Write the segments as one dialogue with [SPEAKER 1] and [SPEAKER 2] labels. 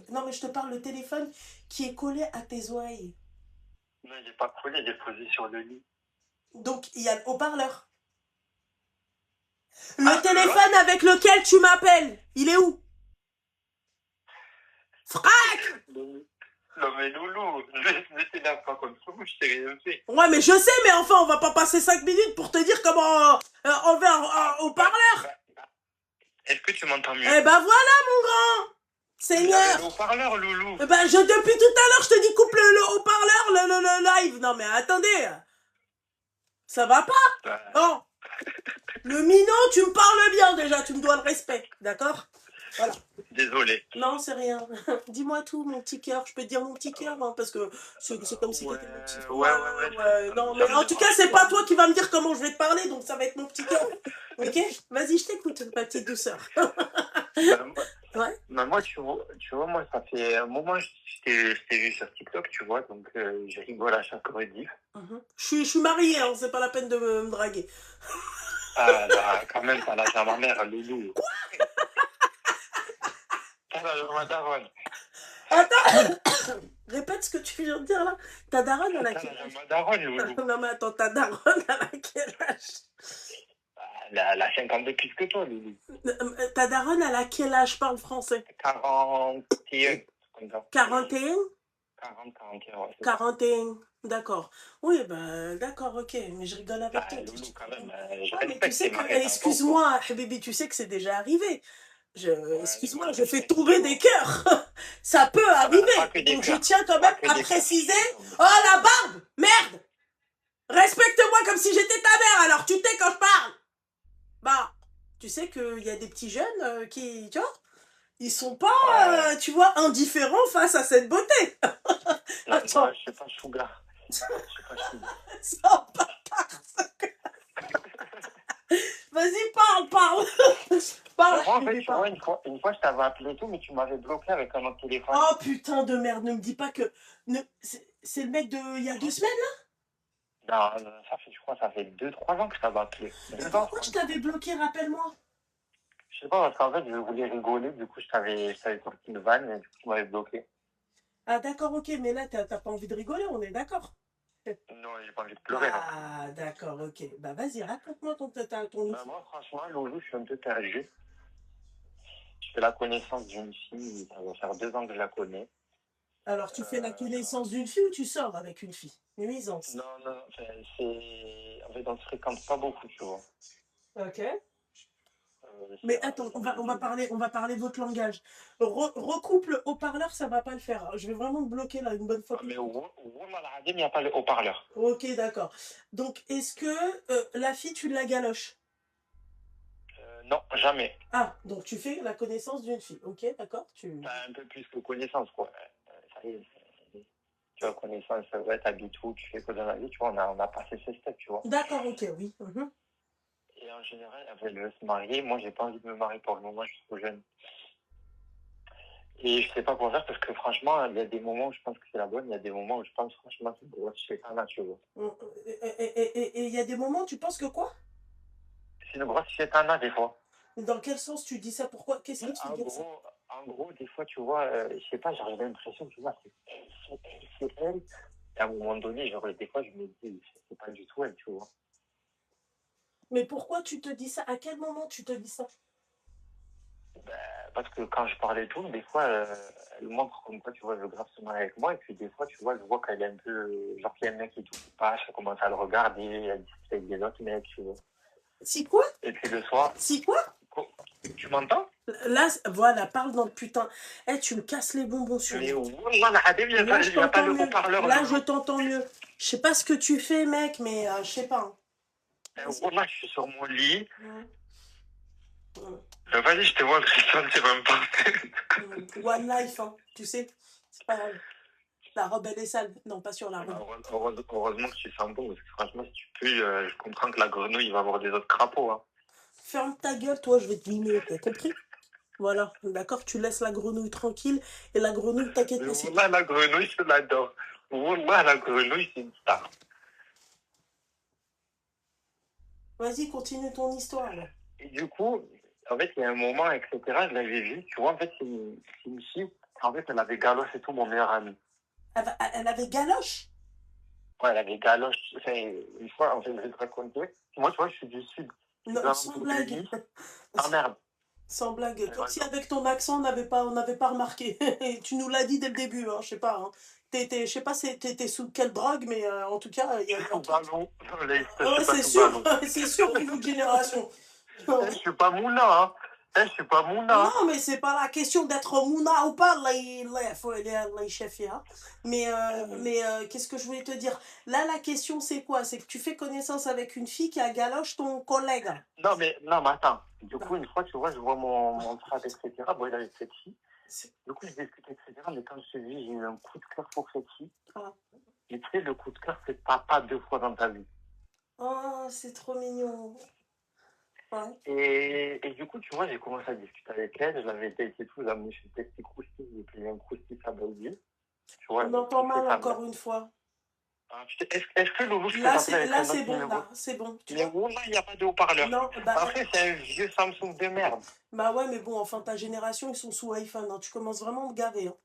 [SPEAKER 1] Non, mais je te parle le téléphone qui est collé à tes oreilles.
[SPEAKER 2] Non, il n'est pas collé, il est posé sur le lit.
[SPEAKER 1] Donc, il y a le haut-parleur. Le
[SPEAKER 2] Ah,
[SPEAKER 1] téléphone avec lequel tu m'appelles, il est où? Frac!
[SPEAKER 2] non, non, mais Loulou, ne t'énerve pas comme ça, je t'ai rien fait.
[SPEAKER 1] Ouais, mais je sais, mais enfin, on va pas passer 5 minutes pour te dire comment envers
[SPEAKER 2] Ah,
[SPEAKER 1] haut-parleur.
[SPEAKER 2] est-ce que tu m'entends mieux?
[SPEAKER 1] Eh ben voilà, mon grand
[SPEAKER 2] J'avais le
[SPEAKER 1] Seigneur.
[SPEAKER 2] haut-parleur, Loulou.
[SPEAKER 1] Eh ben, depuis tout à l'heure, je te dis coupe le haut-parleur, le live. Non, mais attendez, ça va pas.
[SPEAKER 2] Bah,
[SPEAKER 1] Bon, le minot, tu me parles bien déjà, tu me dois le respect, d'accord? Voilà.
[SPEAKER 2] désolé.
[SPEAKER 1] Non, c'est rien. Dis-moi tout, mon petit cœur. Je peux te dire mon petit cœur, hein, parce que c'est comme si
[SPEAKER 2] Ouais,
[SPEAKER 1] t'étais mon petit.
[SPEAKER 2] ouais,
[SPEAKER 1] Ouais,
[SPEAKER 2] ouais, ouais,
[SPEAKER 1] ouais. Non,
[SPEAKER 2] ça
[SPEAKER 1] mais
[SPEAKER 2] me
[SPEAKER 1] en tout cas,
[SPEAKER 2] dérange
[SPEAKER 1] c'est
[SPEAKER 2] pas.
[SPEAKER 1] pas toi qui vas me dire comment je vais te parler, donc ça va être mon petit cœur. Ok? Vas-y, je t'écoute, ma petite douceur.
[SPEAKER 2] Bah, moi,
[SPEAKER 1] Ouais.
[SPEAKER 2] bah, moi, tu vois, moi, ça fait un moment que je t'ai vu sur TikTok, tu vois, donc je rigole à chaque rediff.
[SPEAKER 1] Je suis mariée, hein, c'est pas la peine de me draguer.
[SPEAKER 2] Ah, là, quand même, t'as l'âge à ma mère, Loulou. T'as l'âge à ma daronne.
[SPEAKER 1] Attends, répète ce que tu viens de dire là. Ta daronne, elle a
[SPEAKER 2] T'as
[SPEAKER 1] quel
[SPEAKER 2] l'âge à
[SPEAKER 1] âge?
[SPEAKER 2] ma daronne, Loulou.
[SPEAKER 1] Non, mais attends, ta daronne, elle a quel âge?
[SPEAKER 2] Elle a 50 de plus que toi, Loulou.
[SPEAKER 1] Ta daronne, elle a quel âge? Parle français.
[SPEAKER 2] 41, comme ça.
[SPEAKER 1] 41?
[SPEAKER 2] 40, 41, ouais, c'est ça.
[SPEAKER 1] 41, d'accord. Oui, ben, d'accord, ok, mais je rigole avec toi.
[SPEAKER 2] Ah, Loulou, quand même, je
[SPEAKER 1] Ouais, mais tu
[SPEAKER 2] respecte
[SPEAKER 1] sais
[SPEAKER 2] tes
[SPEAKER 1] que,
[SPEAKER 2] maris, t'as pas ou quoi?
[SPEAKER 1] excuse-moi, Habibi, tu sais que c'est déjà arrivé.
[SPEAKER 2] Ouais, mais moi,
[SPEAKER 1] Excuse-moi,
[SPEAKER 2] je
[SPEAKER 1] je fais
[SPEAKER 2] respecte,
[SPEAKER 1] tomber
[SPEAKER 2] tu
[SPEAKER 1] des
[SPEAKER 2] vois.
[SPEAKER 1] cœurs. Ça peut
[SPEAKER 2] Pas
[SPEAKER 1] arriver.
[SPEAKER 2] que des
[SPEAKER 1] Donc je
[SPEAKER 2] cœurs.
[SPEAKER 1] tiens quand
[SPEAKER 2] Pas
[SPEAKER 1] même
[SPEAKER 2] que
[SPEAKER 1] à
[SPEAKER 2] des cœurs qui
[SPEAKER 1] préciser.
[SPEAKER 2] font tomber.
[SPEAKER 1] Oh la barbe! Merde! Respecte-moi comme si j'étais ta mère, alors tu tais quand je parle. Bah, tu sais qu'il y a des petits jeunes qui, tu vois, ils sont pas,
[SPEAKER 2] Ouais.
[SPEAKER 1] tu vois, indifférents face à cette beauté.
[SPEAKER 2] Non, moi,
[SPEAKER 1] Attends,
[SPEAKER 2] je suis pas Sugar. Je suis pas Sugar.
[SPEAKER 1] ça va pas. Vas-y, parle, parle. Parle,
[SPEAKER 2] Mais moi, en fait,
[SPEAKER 1] bébé,
[SPEAKER 2] tu
[SPEAKER 1] parle.
[SPEAKER 2] vois, une fois, je t'avais appelé et tout, mais tu m'avais bloqué avec un autre téléphone.
[SPEAKER 1] Oh putain de merde, ne me dis pas que. C'est le mec de il y a 2 semaines
[SPEAKER 2] Non, je crois, ça fait 2, 3 ans que je t'avais appelé.
[SPEAKER 1] là? Et
[SPEAKER 2] 2 ans, je
[SPEAKER 1] pourquoi
[SPEAKER 2] crois.
[SPEAKER 1] je t'avais bloqué, rappelle-moi?
[SPEAKER 2] Je sais pas, parce qu'en fait, je voulais rigoler, du coup, je t'avais sorti une vanne, et du coup, tu m'avais bloqué.
[SPEAKER 1] Ah d'accord, ok, mais là t'as pas envie de rigoler, on est d'accord.
[SPEAKER 2] Non, j'ai pas envie de pleurer, là.
[SPEAKER 1] Ah d'accord, ok. Bah vas-y, raconte-moi ton
[SPEAKER 2] Bah,
[SPEAKER 1] histoire.
[SPEAKER 2] moi, franchement, Loulou, je suis un peu perdu. Je fais la connaissance d'une fille, ça va faire 2 ans que je la connais.
[SPEAKER 1] Alors tu fais la connaissance d'une fille ou tu sors avec une fille? Nuisance.
[SPEAKER 2] Non, non, enfin, en fait, on se fréquente pas beaucoup, tu vois.
[SPEAKER 1] Ok.
[SPEAKER 2] C'est
[SPEAKER 1] Mais attends, on va parler votre langage. Recoupe le haut-parleur, ça va pas le faire. Je vais vraiment te bloquer là une bonne fois pour
[SPEAKER 2] mais
[SPEAKER 1] toutes.
[SPEAKER 2] Wallah al-Azim, il n'y a pas le haut-parleur.
[SPEAKER 1] Ok, d'accord. Donc, est-ce que la fille, tu la galoches?
[SPEAKER 2] Non, jamais.
[SPEAKER 1] Ah, donc tu fais la connaissance d'une fille. Ok, d'accord.
[SPEAKER 2] T'as un peu plus que connaissance, quoi. Ça y est, tu as connaissance, ouais, t'habites où, tu fais quoi dans la vie, tu vois, on a passé ces steps, tu vois.
[SPEAKER 1] D'accord, ok, oui. Mhm.
[SPEAKER 2] Et en général, elle veut se marier. Moi, j'ai pas envie de me marier pour le moment, je suis trop jeune. Et je sais pas quoi faire parce que franchement, il y a des moments où je pense que c'est la bonne, il y a des moments où je pense franchement que c'est une grosse chétana, tu vois.
[SPEAKER 1] Et il y a des moments, tu penses que quoi?
[SPEAKER 2] C'est une grosse chétana, des fois.
[SPEAKER 1] Dans quel sens tu dis ça? Pourquoi? Qu'est-ce qui te fait
[SPEAKER 2] En
[SPEAKER 1] dire ça?
[SPEAKER 2] gros, en gros, des fois, tu vois, je sais pas, j'ai l'impression, tu vois, c'est elle. Et à un moment donné, genre, des fois, je me dis, c'est pas du tout elle, tu vois.
[SPEAKER 1] Mais pourquoi tu te dis ça? À quel moment tu te dis ça?
[SPEAKER 2] Parce que quand je parle et tout, des fois, elle montre comme quoi, tu vois, elle veut grave se marier avec moi. Et puis, des fois, tu vois, je vois qu'elle est un peu, genre, qu'il y a un mec et tout qui passe, elle commence à le regarder, elle discute avec des autres mecs, tu vois.
[SPEAKER 1] Si quoi?
[SPEAKER 2] Et puis, le soir,
[SPEAKER 1] Si quoi?
[SPEAKER 2] tu m'entends?
[SPEAKER 1] Là, voilà, parle dans le putain. Eh, tu me casses les bonbons sur
[SPEAKER 2] Mais
[SPEAKER 1] moi.
[SPEAKER 2] wallah, il n'y a,
[SPEAKER 1] Là,
[SPEAKER 2] pas-
[SPEAKER 1] je
[SPEAKER 2] y a pas
[SPEAKER 1] t'entends
[SPEAKER 2] le
[SPEAKER 1] mieux.
[SPEAKER 2] haut-parleur,
[SPEAKER 1] Là, je
[SPEAKER 2] Loulou.
[SPEAKER 1] t'entends mieux. Je sais pas ce que tu fais, mec, mais je sais pas, hein. Vas-y.
[SPEAKER 2] Wallah, je suis sur mon lit.
[SPEAKER 1] Mm.
[SPEAKER 2] Vas-y, je te vois, Christophe, c'est même pas.
[SPEAKER 1] One life, hein, tu sais. C'est pas grave. La robe, elle est sale. Non, pas sur la robe.
[SPEAKER 2] Heureusement que tu sens bon, parce que franchement, si tu pues, je comprends que la grenouille va avoir des autres crapauds. Hein.
[SPEAKER 1] Ferme ta gueule, toi, je vais te mimer, t'as compris? Voilà, d'accord, tu laisses la grenouille tranquille et la grenouille, t'inquiète
[SPEAKER 2] Mais
[SPEAKER 1] pas, c'est
[SPEAKER 2] Wallah, la grenouille, je l'adore. Wallah, la grenouille, c'est une star.
[SPEAKER 1] Vas-y, continue ton histoire, là.
[SPEAKER 2] Et du coup, en fait, il y a un moment, etc., je l'avais vu. Tu vois, en fait, c'est une fille. En fait, elle avait Galoche et tout, mon meilleur ami.
[SPEAKER 1] Elle avait galoche.
[SPEAKER 2] Ouais, elle avait Galoche. Enfin, une fois, en fait, je vais te raconter. Moi, tu vois, je suis du sud. Je suis
[SPEAKER 1] Non,
[SPEAKER 2] dans
[SPEAKER 1] sans
[SPEAKER 2] l'entour de
[SPEAKER 1] blague.
[SPEAKER 2] Nice. Ah merde.
[SPEAKER 1] Sans blague.
[SPEAKER 2] Ouais,
[SPEAKER 1] Comme si
[SPEAKER 2] attends.
[SPEAKER 1] avec ton accent, on n'avait pas remarqué. Tu nous l'as dit dès le début, hein, je sais pas. Hein. Je sais pas t'étais sous quelle drogue, mais en tout cas, il y a eu un
[SPEAKER 2] Sous
[SPEAKER 1] truc.
[SPEAKER 2] ballon. Là, je
[SPEAKER 1] Ah ouais,
[SPEAKER 2] suis pas
[SPEAKER 1] c'est
[SPEAKER 2] sous
[SPEAKER 1] sûr,
[SPEAKER 2] ballon.
[SPEAKER 1] c'est sûr, une autre génération.
[SPEAKER 2] Je suis pas Mouna, hein. Je suis pas Mouna.
[SPEAKER 1] Non, mais c'est pas la question d'être Mouna ou pas, là, faut les chefs, hein. Mais qu'est-ce que je voulais te dire? Là, la question, c'est quoi? C'est que tu fais connaissance avec une fille qui a galoche ton collègue.
[SPEAKER 2] Non, mais attends. Du
[SPEAKER 1] Bah,
[SPEAKER 2] coup, une fois, tu vois, je vois mon frère, etc. Bon, il avait cette fille.
[SPEAKER 1] c'est-
[SPEAKER 2] Du coup, je discute, etc. Mais quand je te dis, j'ai eu un coup de cœur pour cette fille.
[SPEAKER 1] ah.
[SPEAKER 2] Et tu sais, le coup de cœur, c'est pas deux fois dans ta vie.
[SPEAKER 1] Oh, c'est trop mignon. Ouais.
[SPEAKER 2] Et du coup, tu vois, j'ai commencé à discuter avec elle. Je l'avais été et tout. J'ai amené chez le Petit Crousti. J'ai payé un Crousti à Baudi. Tu vois,
[SPEAKER 1] On
[SPEAKER 2] elle m'a
[SPEAKER 1] entend
[SPEAKER 2] kiffé
[SPEAKER 1] mal
[SPEAKER 2] sa mère.
[SPEAKER 1] encore une fois.
[SPEAKER 2] Ah, putain, est-ce que Loulou, je peux
[SPEAKER 1] Là,
[SPEAKER 2] t'appeler
[SPEAKER 1] c'est
[SPEAKER 2] avec
[SPEAKER 1] là,
[SPEAKER 2] un
[SPEAKER 1] c'est
[SPEAKER 2] autre
[SPEAKER 1] bon,
[SPEAKER 2] numéro?
[SPEAKER 1] là, c'est bon, tu
[SPEAKER 2] Mais
[SPEAKER 1] vois.
[SPEAKER 2] où là, il n'y a pas de haut-parleur.
[SPEAKER 1] Non,
[SPEAKER 2] Après, c'est un vieux Samsung de merde.
[SPEAKER 1] bah ouais, mais bon, enfin, ta génération, ils sont sous iPhone, hein. Tu commences vraiment à me gaver, hein.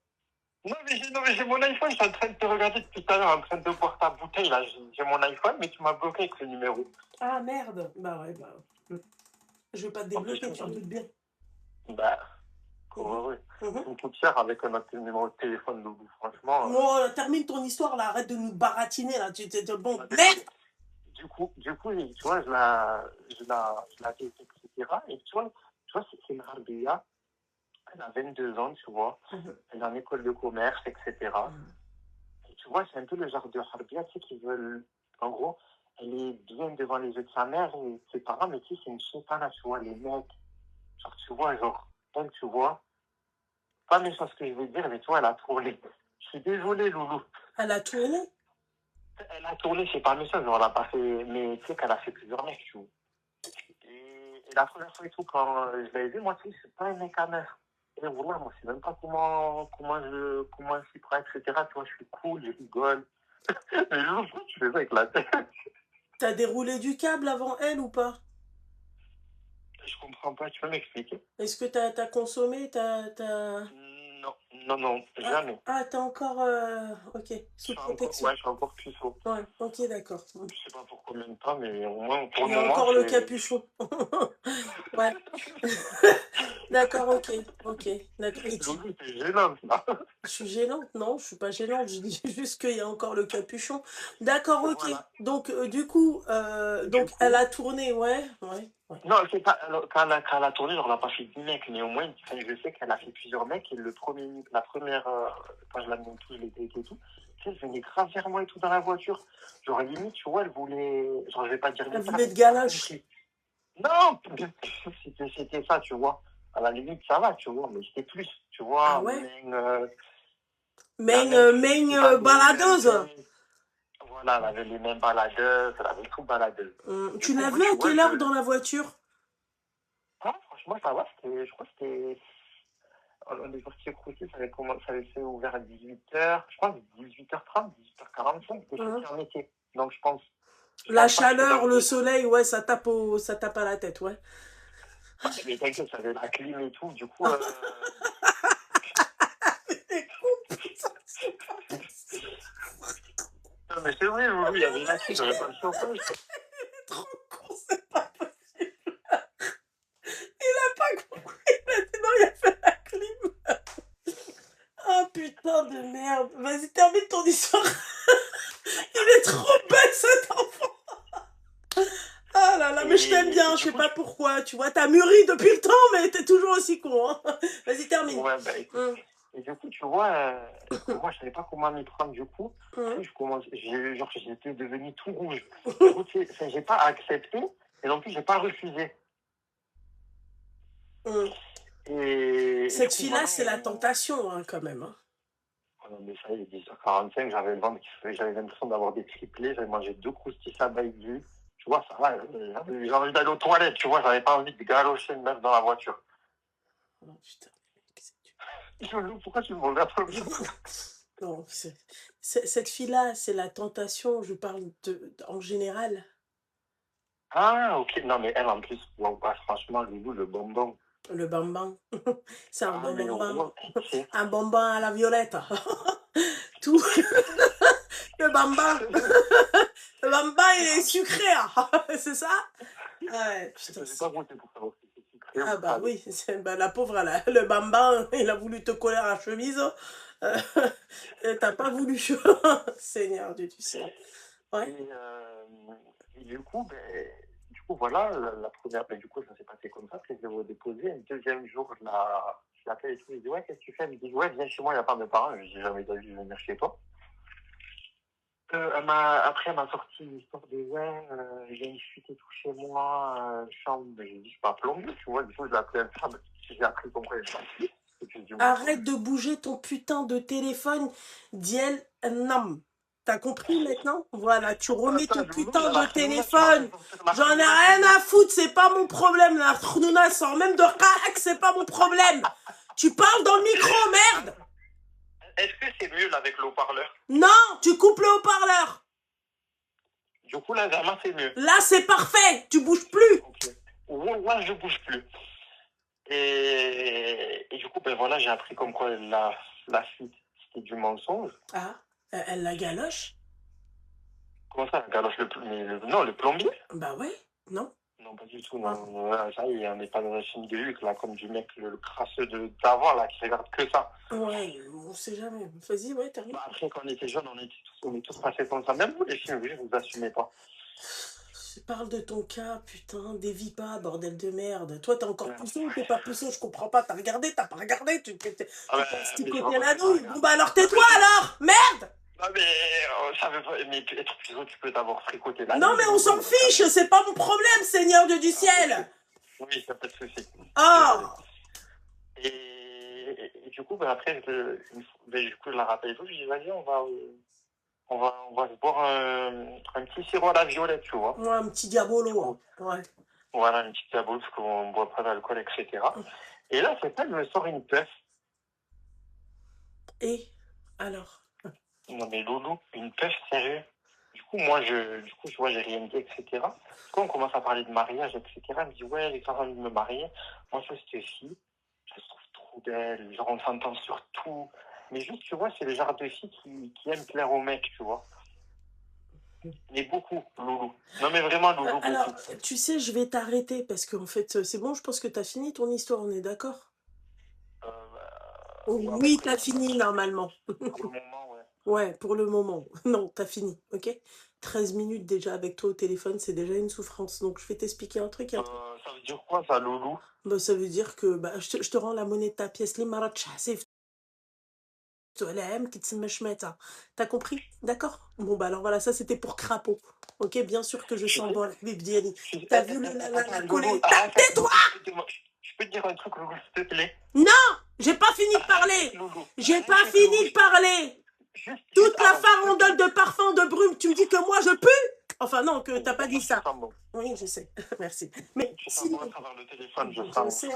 [SPEAKER 2] Non, mais j'ai mon iPhone. Je suis en train de te regarder depuis tout à l'heure, en train de boire ta bouteille. Là, j'ai mon iPhone, mais tu m'as bloqué avec ce numéro.
[SPEAKER 1] Ah merde, bah ouais, bah. Je vais pas te
[SPEAKER 2] En plus,
[SPEAKER 1] débloquer, tu te doutes bien.
[SPEAKER 2] bah,
[SPEAKER 1] Mhm,
[SPEAKER 2] ouais.
[SPEAKER 1] mhm.
[SPEAKER 2] Ça me coûte cher avec un autre numéro de téléphone, Loulou. Franchement.
[SPEAKER 1] Non, termine ton histoire là, arrête de nous baratiner là. Bon,
[SPEAKER 2] Bah,
[SPEAKER 1] merde!
[SPEAKER 2] du coup, tu vois, je la teste, etc. Et tu vois, c'est une Rabia. Elle a 22 ans, tu vois.
[SPEAKER 1] Mhm,
[SPEAKER 2] Elle est en école de commerce, etc.
[SPEAKER 1] mhm.
[SPEAKER 2] Et tu vois, c'est un peu le genre de Rabia, tu sais, qui veulent. En gros, elle est bien devant les yeux de sa mère et ses parents, mais tu sais, c'est une chétane, tu vois, les mecs. Genre, tu vois, genre, elle, tu vois, pas méchant ce que je veux dire, mais tu vois, elle a tourné. Je suis désolé, Loulou.
[SPEAKER 1] Elle a tourné?
[SPEAKER 2] Elle a tourné, c'est pas méchant, genre, elle a pas fait. Mais tu sais qu'elle a fait plusieurs mecs, tu vois. Et la première fois et tout, quand je l'avais vu, moi, tu sais, c'est pas un mec à mère. Et voilà, moi, je sais même pas comment je suis prêt, etc. Tu vois, je suis cool, je rigole. Mais Loulou, pourquoi tu fais ça avec la tête?
[SPEAKER 1] T'as déroulé du câble avant elle ou pas?
[SPEAKER 2] Je comprends pas, tu peux m'expliquer?
[SPEAKER 1] Est-ce que t'as consommé, t'as...
[SPEAKER 2] Non, non,
[SPEAKER 1] Ah,
[SPEAKER 2] jamais.
[SPEAKER 1] ah, t'es encore... ok, sous protection.
[SPEAKER 2] Je suis encore puceau.
[SPEAKER 1] Ouais, ok, d'accord.
[SPEAKER 2] Je sais pas pour combien de temps, mais au moins, pour
[SPEAKER 1] Il y
[SPEAKER 2] le
[SPEAKER 1] a
[SPEAKER 2] moment,
[SPEAKER 1] encore le
[SPEAKER 2] c'est.
[SPEAKER 1] capuchon. Ouais. D'accord, ok, ok. D'accord.
[SPEAKER 2] Loulou, c'est gênant, ça.
[SPEAKER 1] Je suis gênante? Non, je suis pas gênante. Je dis juste qu'il y a encore le capuchon. D'accord, ok.
[SPEAKER 2] Voilà.
[SPEAKER 1] Donc, du coup,
[SPEAKER 2] Du
[SPEAKER 1] elle
[SPEAKER 2] coup,
[SPEAKER 1] a tourné, ouais, ouais, ouais.
[SPEAKER 2] non, c'est pas. Alors, quand elle a tourné, genre, elle n'a pas fait 10 mecs, mais au moins, enfin, je sais qu'elle a fait plusieurs mecs. Et la première, quand je l'ai amené tout, je l'ai daté et tout, tu sais, elle venait grave vers moi et tout dans la voiture. Genre, limite, tu vois, elle voulait. Genre, je vais pas dire
[SPEAKER 1] Elle
[SPEAKER 2] littéral,
[SPEAKER 1] voulait
[SPEAKER 2] mais
[SPEAKER 1] de
[SPEAKER 2] tu m'as
[SPEAKER 1] galoche.
[SPEAKER 2] compris. Non, c'était ça, tu vois. À la limite, ça va, tu vois, mais c'était plus, tu
[SPEAKER 1] Ah
[SPEAKER 2] vois,
[SPEAKER 1] ouais?
[SPEAKER 2] la main truc qui s'embrouille un
[SPEAKER 1] Baladeuse.
[SPEAKER 2] peu. Voilà, elle avait les mêmes baladeuses, elle avait tout baladeuse. Du
[SPEAKER 1] Tu
[SPEAKER 2] coup,
[SPEAKER 1] l'as
[SPEAKER 2] moi,
[SPEAKER 1] vu
[SPEAKER 2] tu
[SPEAKER 1] à
[SPEAKER 2] vois,
[SPEAKER 1] quelle heure dans la voiture?
[SPEAKER 2] ah, franchement, ça va, je crois que c'était. On est sorti au Crousty, ça avait fait ouvert à 18h, je crois, 18h30, 18h45, c'était
[SPEAKER 1] Hein?
[SPEAKER 2] sorti en été. Donc, je
[SPEAKER 1] La
[SPEAKER 2] pense pas que c'était dans
[SPEAKER 1] chaleur,
[SPEAKER 2] le
[SPEAKER 1] le
[SPEAKER 2] bus.
[SPEAKER 1] soleil, ouais, ça tape à la tête, ouais.
[SPEAKER 2] Ouais, mais t'inquiète, ça avait la clim et tout, du coup. Non, mais c'est vrai, oui, il y avait la clim, j'avais pas le chauffage.
[SPEAKER 1] Trop con, c'est pas possible. Il a pas compris. Il a dit non, il a fait la clim. Oh putain de merde. Vas-y, termine ton histoire. Il est trop bête cet enfant. Ah là là, mais je t'aime
[SPEAKER 2] Et
[SPEAKER 1] bien, je
[SPEAKER 2] du
[SPEAKER 1] sais
[SPEAKER 2] coup,
[SPEAKER 1] pas pourquoi. Tu vois, t'as mûri depuis le temps, mais t'es toujours aussi con, hein. Vas-y, termine.
[SPEAKER 2] ouais, bah écoute.
[SPEAKER 1] Hum,
[SPEAKER 2] Et du coup, tu vois, moi, je savais pas comment m'y prendre, du coup. Tu
[SPEAKER 1] hum,
[SPEAKER 2] sais, genre, j'étais devenu tout rouge. Du coup, tu sais, enfin, j'ai pas accepté, et non plus, j'ai pas refusé.
[SPEAKER 1] hum.
[SPEAKER 2] Et du
[SPEAKER 1] Cette
[SPEAKER 2] coup,
[SPEAKER 1] fille-là,
[SPEAKER 2] voilà,
[SPEAKER 1] c'est la tentation, hein, quand même, hein.
[SPEAKER 2] oh non, mais ça y est, 10h45, j'avais le ventre j'avais l'impression d'avoir des triplés, j'avais mangé 2 croustilles à Baïdu. Tu vois, ça va, j'ai envie d'aller aux toilettes, tu vois, j'avais pas envie de galocher une meuf dans la voiture.
[SPEAKER 1] Oh putain, qu'est-ce que
[SPEAKER 2] Pourquoi tu me regardes comme ça?
[SPEAKER 1] non, cette fille-là, c'est la tentation, je parle en général.
[SPEAKER 2] Ah, ok, non, mais elle, en plus, wow, bah, franchement, Loulou, le bonbon.
[SPEAKER 1] Le bambin. C'est un
[SPEAKER 2] Ah,
[SPEAKER 1] bon
[SPEAKER 2] mais
[SPEAKER 1] bambin.
[SPEAKER 2] gros, c'est...
[SPEAKER 1] Un bambin à la violette. Tout. Le bambin. Le bambin, il est sucré. Hein. C'est ça? Ouais, putain.
[SPEAKER 2] J'ai pas goûté pour savoir si c'est sucré ou
[SPEAKER 1] Ah bah
[SPEAKER 2] salé.
[SPEAKER 1] oui, bah, la pauvre, le bambin, il a voulu te coller à la chemise. Euh, T'as pas voulu. Seigneur Dieu du ciel. Ouais.
[SPEAKER 2] Et du coup, voilà, la première, du coup, ça s'est passé comme ça, puis je l'ai redéposé. Le deuxième jour, je l'appelle et tout, je dis, ouais, qu'est-ce que tu fais? Elle me dit, ouais, viens chez moi, il n'y a pas mes parents. Je lui dis, j'ai jamais dû venir chez toi. Après, elle m'a sorti une histoire de, ouais, il y a une fuite et tout chez moi, chambre. J'ai dit, je suis pas plombier, tu vois, du coup, je l'ai appelé un femme. J'ai appris pourquoi il y a une fuite.
[SPEAKER 1] Arrête de bouger ton putain de téléphone, Diel Nam. T'as compris maintenant? Voilà, tu remets ton putain de téléphone. J'en ai rien à foutre, c'est pas mon problème. La Khnouna sort même de Rahak, c'est pas mon problème. Tu parles dans le micro, merde.
[SPEAKER 2] Est-ce que c'est mieux là avec le haut-parleur?
[SPEAKER 1] Non, tu coupes le haut-parleur.
[SPEAKER 2] Du coup, là, vraiment, c'est mieux.
[SPEAKER 1] Là, c'est parfait, tu bouges plus.
[SPEAKER 2] Okay. Ouais, je bouge plus. Et du coup, ben voilà, j'ai appris comme quoi la fuite, c'était du mensonge.
[SPEAKER 1] Ah, elle la galoche?
[SPEAKER 2] Comment ça, la galoche non, le plombier?
[SPEAKER 1] Bah ouais, non.
[SPEAKER 2] Non, pas du tout, non. Ça y est, on n'est pas dans un film de Luc, là, comme du mec, le crasseux d'avant, là, qui regarde que ça.
[SPEAKER 1] Ouais, on sait jamais. Vas-y, ouais, t'arrives.
[SPEAKER 2] Bah, après, quand on était jeunes, on est tous passés comme ça. Même vous, les films, vous assumez pas.
[SPEAKER 1] Je parle de ton cas, putain, dévie pas, bordel de merde. Toi, t'es encore puceau ou t'es pas puceau? Je comprends pas. T'as regardé, t'as pas regardé? Tu sticotais la nouille. Bon, bah alors tais-toi alors! Merde!
[SPEAKER 2] Non, mais ça veut pas. Mais être puceau, tu peux t'avoir fricoté la
[SPEAKER 1] non, mais on s'en fiche, c'est pas mon problème, Seigneur Dieu du ciel!
[SPEAKER 2] Oui, ça peut être souci.
[SPEAKER 1] Oh!
[SPEAKER 2] Et du coup, ben après, du coup, je la rappelle et tout. Je dis, vas-y, on va se boire un petit sirop à la violette, tu vois.
[SPEAKER 1] Ouais, un petit diabolo. Ouais.
[SPEAKER 2] Voilà, un petit diabolo, parce qu'on ne boit pas d'alcool, etc. Et là, c'est ça, je me sors une puff.
[SPEAKER 1] Et alors?
[SPEAKER 2] Non, mais Loulou, une puff, sérieux. Du coup, tu vois, j'ai rien dit, etc. Du coup, on commence à parler de mariage, etc. Elle me dit, ouais, j'ai pas envie de me marier. Moi, ça, cette fille, je la trouve trop belle. Genre, on s'entend sur tout. Mais juste, tu vois, c'est le genre de fille qui aime plaire aux mecs, tu vois. Mais beaucoup, Loulou. Non, mais vraiment, Loulou,
[SPEAKER 1] alors,
[SPEAKER 2] beaucoup.
[SPEAKER 1] tu sais, je vais t'arrêter parce qu'en fait, c'est bon, je pense que t'as fini ton histoire, on est d'accord? Oui, t'as fini normalement.
[SPEAKER 2] Pour le moment, ouais.
[SPEAKER 1] Ouais, pour le moment. Non, t'as fini, ok? 13 minutes déjà avec toi au téléphone, c'est déjà une souffrance. Donc, je vais t'expliquer un truc.
[SPEAKER 2] Ça veut dire quoi, ça, Loulou?
[SPEAKER 1] Bah, ça veut dire que bah, je te rends la monnaie de ta pièce. Les maratch, c'est qui te T'as compris? D'accord? Bon, bah alors voilà, ça c'était pour crapaud. Ok, bien sûr que je s'envole, Bibiani. T'as vu la collée? Tais-toi!
[SPEAKER 2] Je peux te dire un truc, Loulou, s'il te plaît?
[SPEAKER 1] Non! J'ai pas fini de parler! J'ai pas fini de parler! Toute la farandole de parfum de brume, tu me dis que moi je pue? Enfin non, que t'as pas dit ça. Oui, je sais. Merci. Mais sinon, je sais,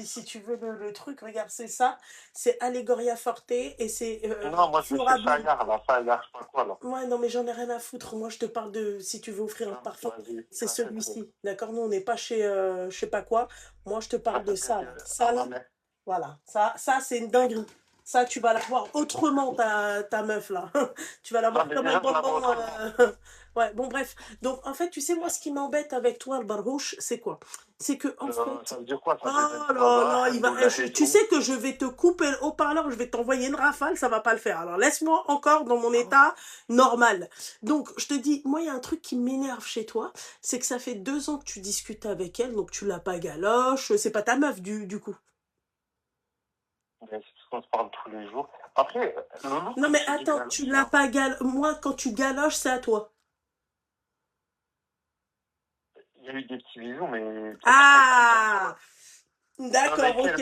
[SPEAKER 1] si tu veux le truc, regarde, c'est ça. C'est Allegoria Forte et c'est...
[SPEAKER 2] non, moi je fais Fayard, là, Fayard, je sais pas quoi, là.
[SPEAKER 1] Ouais, non, mais j'en ai rien à foutre. Moi, je te parle de... Si tu veux offrir un parfum, c'est celui-ci. D'accord? Nous, on n'est pas chez je sais pas quoi. Moi, je te parle de ça. Ça, là, voilà. Ça c'est une dinguerie. Ça, tu vas la voir autrement, ta meuf, là. Tu vas la voir comme un bonbon. Ouais, bon, bref. Donc, en fait, tu sais, moi, ce qui m'embête avec toi, le barouche, c'est quoi? C'est que, en fait...
[SPEAKER 2] Ça veut dire quoi, ça?
[SPEAKER 1] Oh là là, tu sais que je vais te couper le haut-parleur, je vais t'envoyer une rafale, ça va pas le faire. Alors, laisse-moi encore dans mon état normal. Donc, je te dis, moi, il y a un truc qui m'énerve chez toi, c'est que ça fait 2 ans que tu discutes avec elle, donc tu l'as pas galoche, c'est pas ta meuf, du coup.
[SPEAKER 2] C'est parce qu'on se parle tous les jours. Après,
[SPEAKER 1] non, mais attends, tu l'as pas galoche. Moi, quand tu galoches, c'est à toi.
[SPEAKER 2] Il y a eu des petits bisous, mais...
[SPEAKER 1] Ah! D'accord, ok.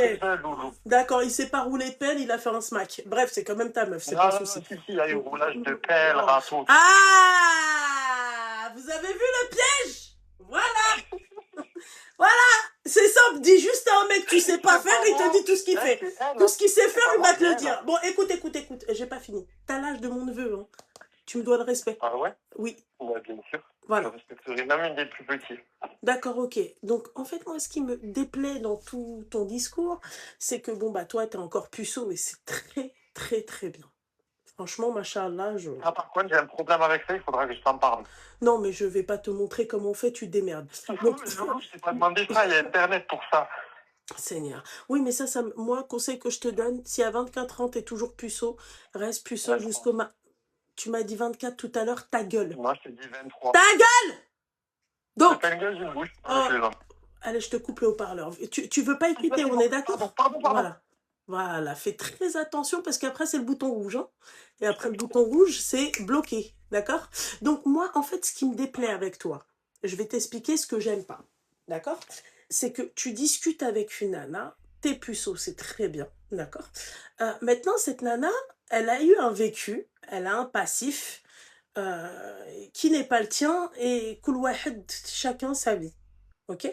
[SPEAKER 1] D'accord, il s'est pas roulé de pelle, il a fait un smack. Bref, c'est quand même ta meuf, c'est pas un souci.
[SPEAKER 2] Si, il y a eu roulage de pelle, râteau.
[SPEAKER 1] Ah! Vous avez vu le piège? Voilà! Voilà! C'est simple, dis juste à un mec tu sais pas faire, il te dit tout ce qu'il fait. Tout ce qu'il sait faire, il va te le dire. Bon, écoute, j'ai pas fini. T'as l'âge de mon neveu, hein. Tu me dois le respect.
[SPEAKER 2] Ah ouais?
[SPEAKER 1] Oui,
[SPEAKER 2] Ouais, bien sûr. Je
[SPEAKER 1] voilà.
[SPEAKER 2] respecterai même une des plus petits.
[SPEAKER 1] D'accord, ok. Donc, en fait, moi, ce qui me déplaît dans tout ton discours, c'est que, bon, bah, toi, t'es encore puceau et c'est très, très, très bien. Franchement, machallah,
[SPEAKER 2] Ah, par contre, j'ai un problème avec ça, il faudra que je t'en parle.
[SPEAKER 1] Non, mais je vais pas te montrer comment on fait, tu te démerdes. Donc,
[SPEAKER 2] Je t'ai pas demandé ça, il y a Internet pour ça.
[SPEAKER 1] Seigneur. Oui, mais moi, conseil que je te donne, si à 24 ans, t'es toujours puceau, reste puceau
[SPEAKER 2] 23.
[SPEAKER 1] jusqu'au Tu m'as dit 24 tout à l'heure, ta gueule.
[SPEAKER 2] Moi, je t'ai dit 23.
[SPEAKER 1] Ta gueule!
[SPEAKER 2] C'est
[SPEAKER 1] Donc,
[SPEAKER 2] pas une gueule, une bouche.
[SPEAKER 1] oh,
[SPEAKER 2] Je plaisante.
[SPEAKER 1] allez, je te coupe le haut-parleur. Tu veux pas écouter, on est d'accord?
[SPEAKER 2] Pardon.
[SPEAKER 1] Voilà. Voilà, fais très attention parce qu'après, c'est le bouton rouge. Hein. Et après le bouton rouge, c'est bloqué. D'accord? Donc, moi, en fait, ce qui me déplaît avec toi, je vais t'expliquer ce que j'aime pas. D'accord? C'est que tu discutes avec une nana, t'es puceau, c'est très bien. D'accord? Maintenant, cette nana, elle a eu un vécu, elle a un passif qui n'est pas le tien et kul wahed, chacun sa vie. Ok?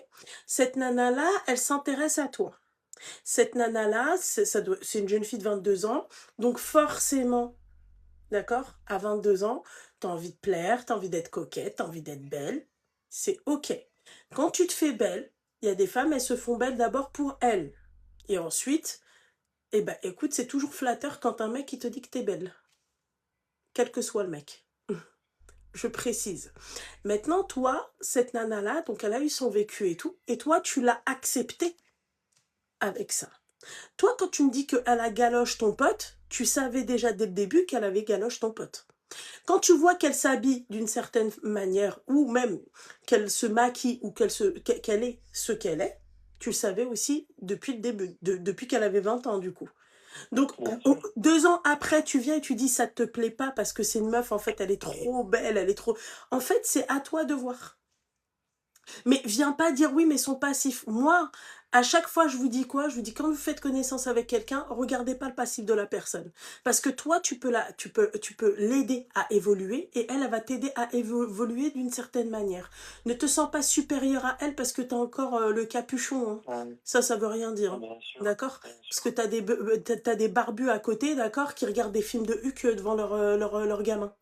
[SPEAKER 1] Cette nana-là, elle s'intéresse à toi. Cette nana-là, c'est une jeune fille de 22 ans, donc forcément, d'accord, à 22 ans, t'as envie de plaire, t'as envie d'être coquette, t'as envie d'être belle, c'est ok. Quand tu te fais belle, il y a des femmes, elles se font belles d'abord pour elles. Et ensuite, eh ben, écoute, c'est toujours flatteur quand un mec, il te dit que t'es belle. Quel que soit le mec. Je précise. Maintenant, toi, cette nana-là, donc elle a eu son vécu et tout, et toi, tu l'as accepté avec ça. Toi, quand tu me dis qu'elle a galoche ton pote, tu savais déjà dès le début qu'elle avait galoche ton pote. Quand tu vois qu'elle s'habille d'une certaine manière, ou même qu'elle se maquille, ou qu'elle est ce qu'elle est, tu le savais aussi depuis le début, depuis qu'elle avait 20 ans du coup. Donc, 2 ans après, tu viens et tu dis ça te plaît pas parce que c'est une meuf, en fait, elle est trop belle, elle est trop... En fait, c'est à toi de voir. Mais viens pas dire oui, mais son passif. Moi, à chaque fois, je vous dis quoi? Je vous dis quand vous faites connaissance avec quelqu'un, regardez pas le passif de la personne. Parce que toi, tu peux l'aider à évoluer et elle va t'aider à évoluer d'une certaine manière. Ne te sens pas supérieur à elle parce que tu as encore le capuchon. Hein. Ça veut rien dire. Hein. D'accord? Parce que t'as des barbus à côté, d'accord, qui regardent des films de Huck devant leur gamin.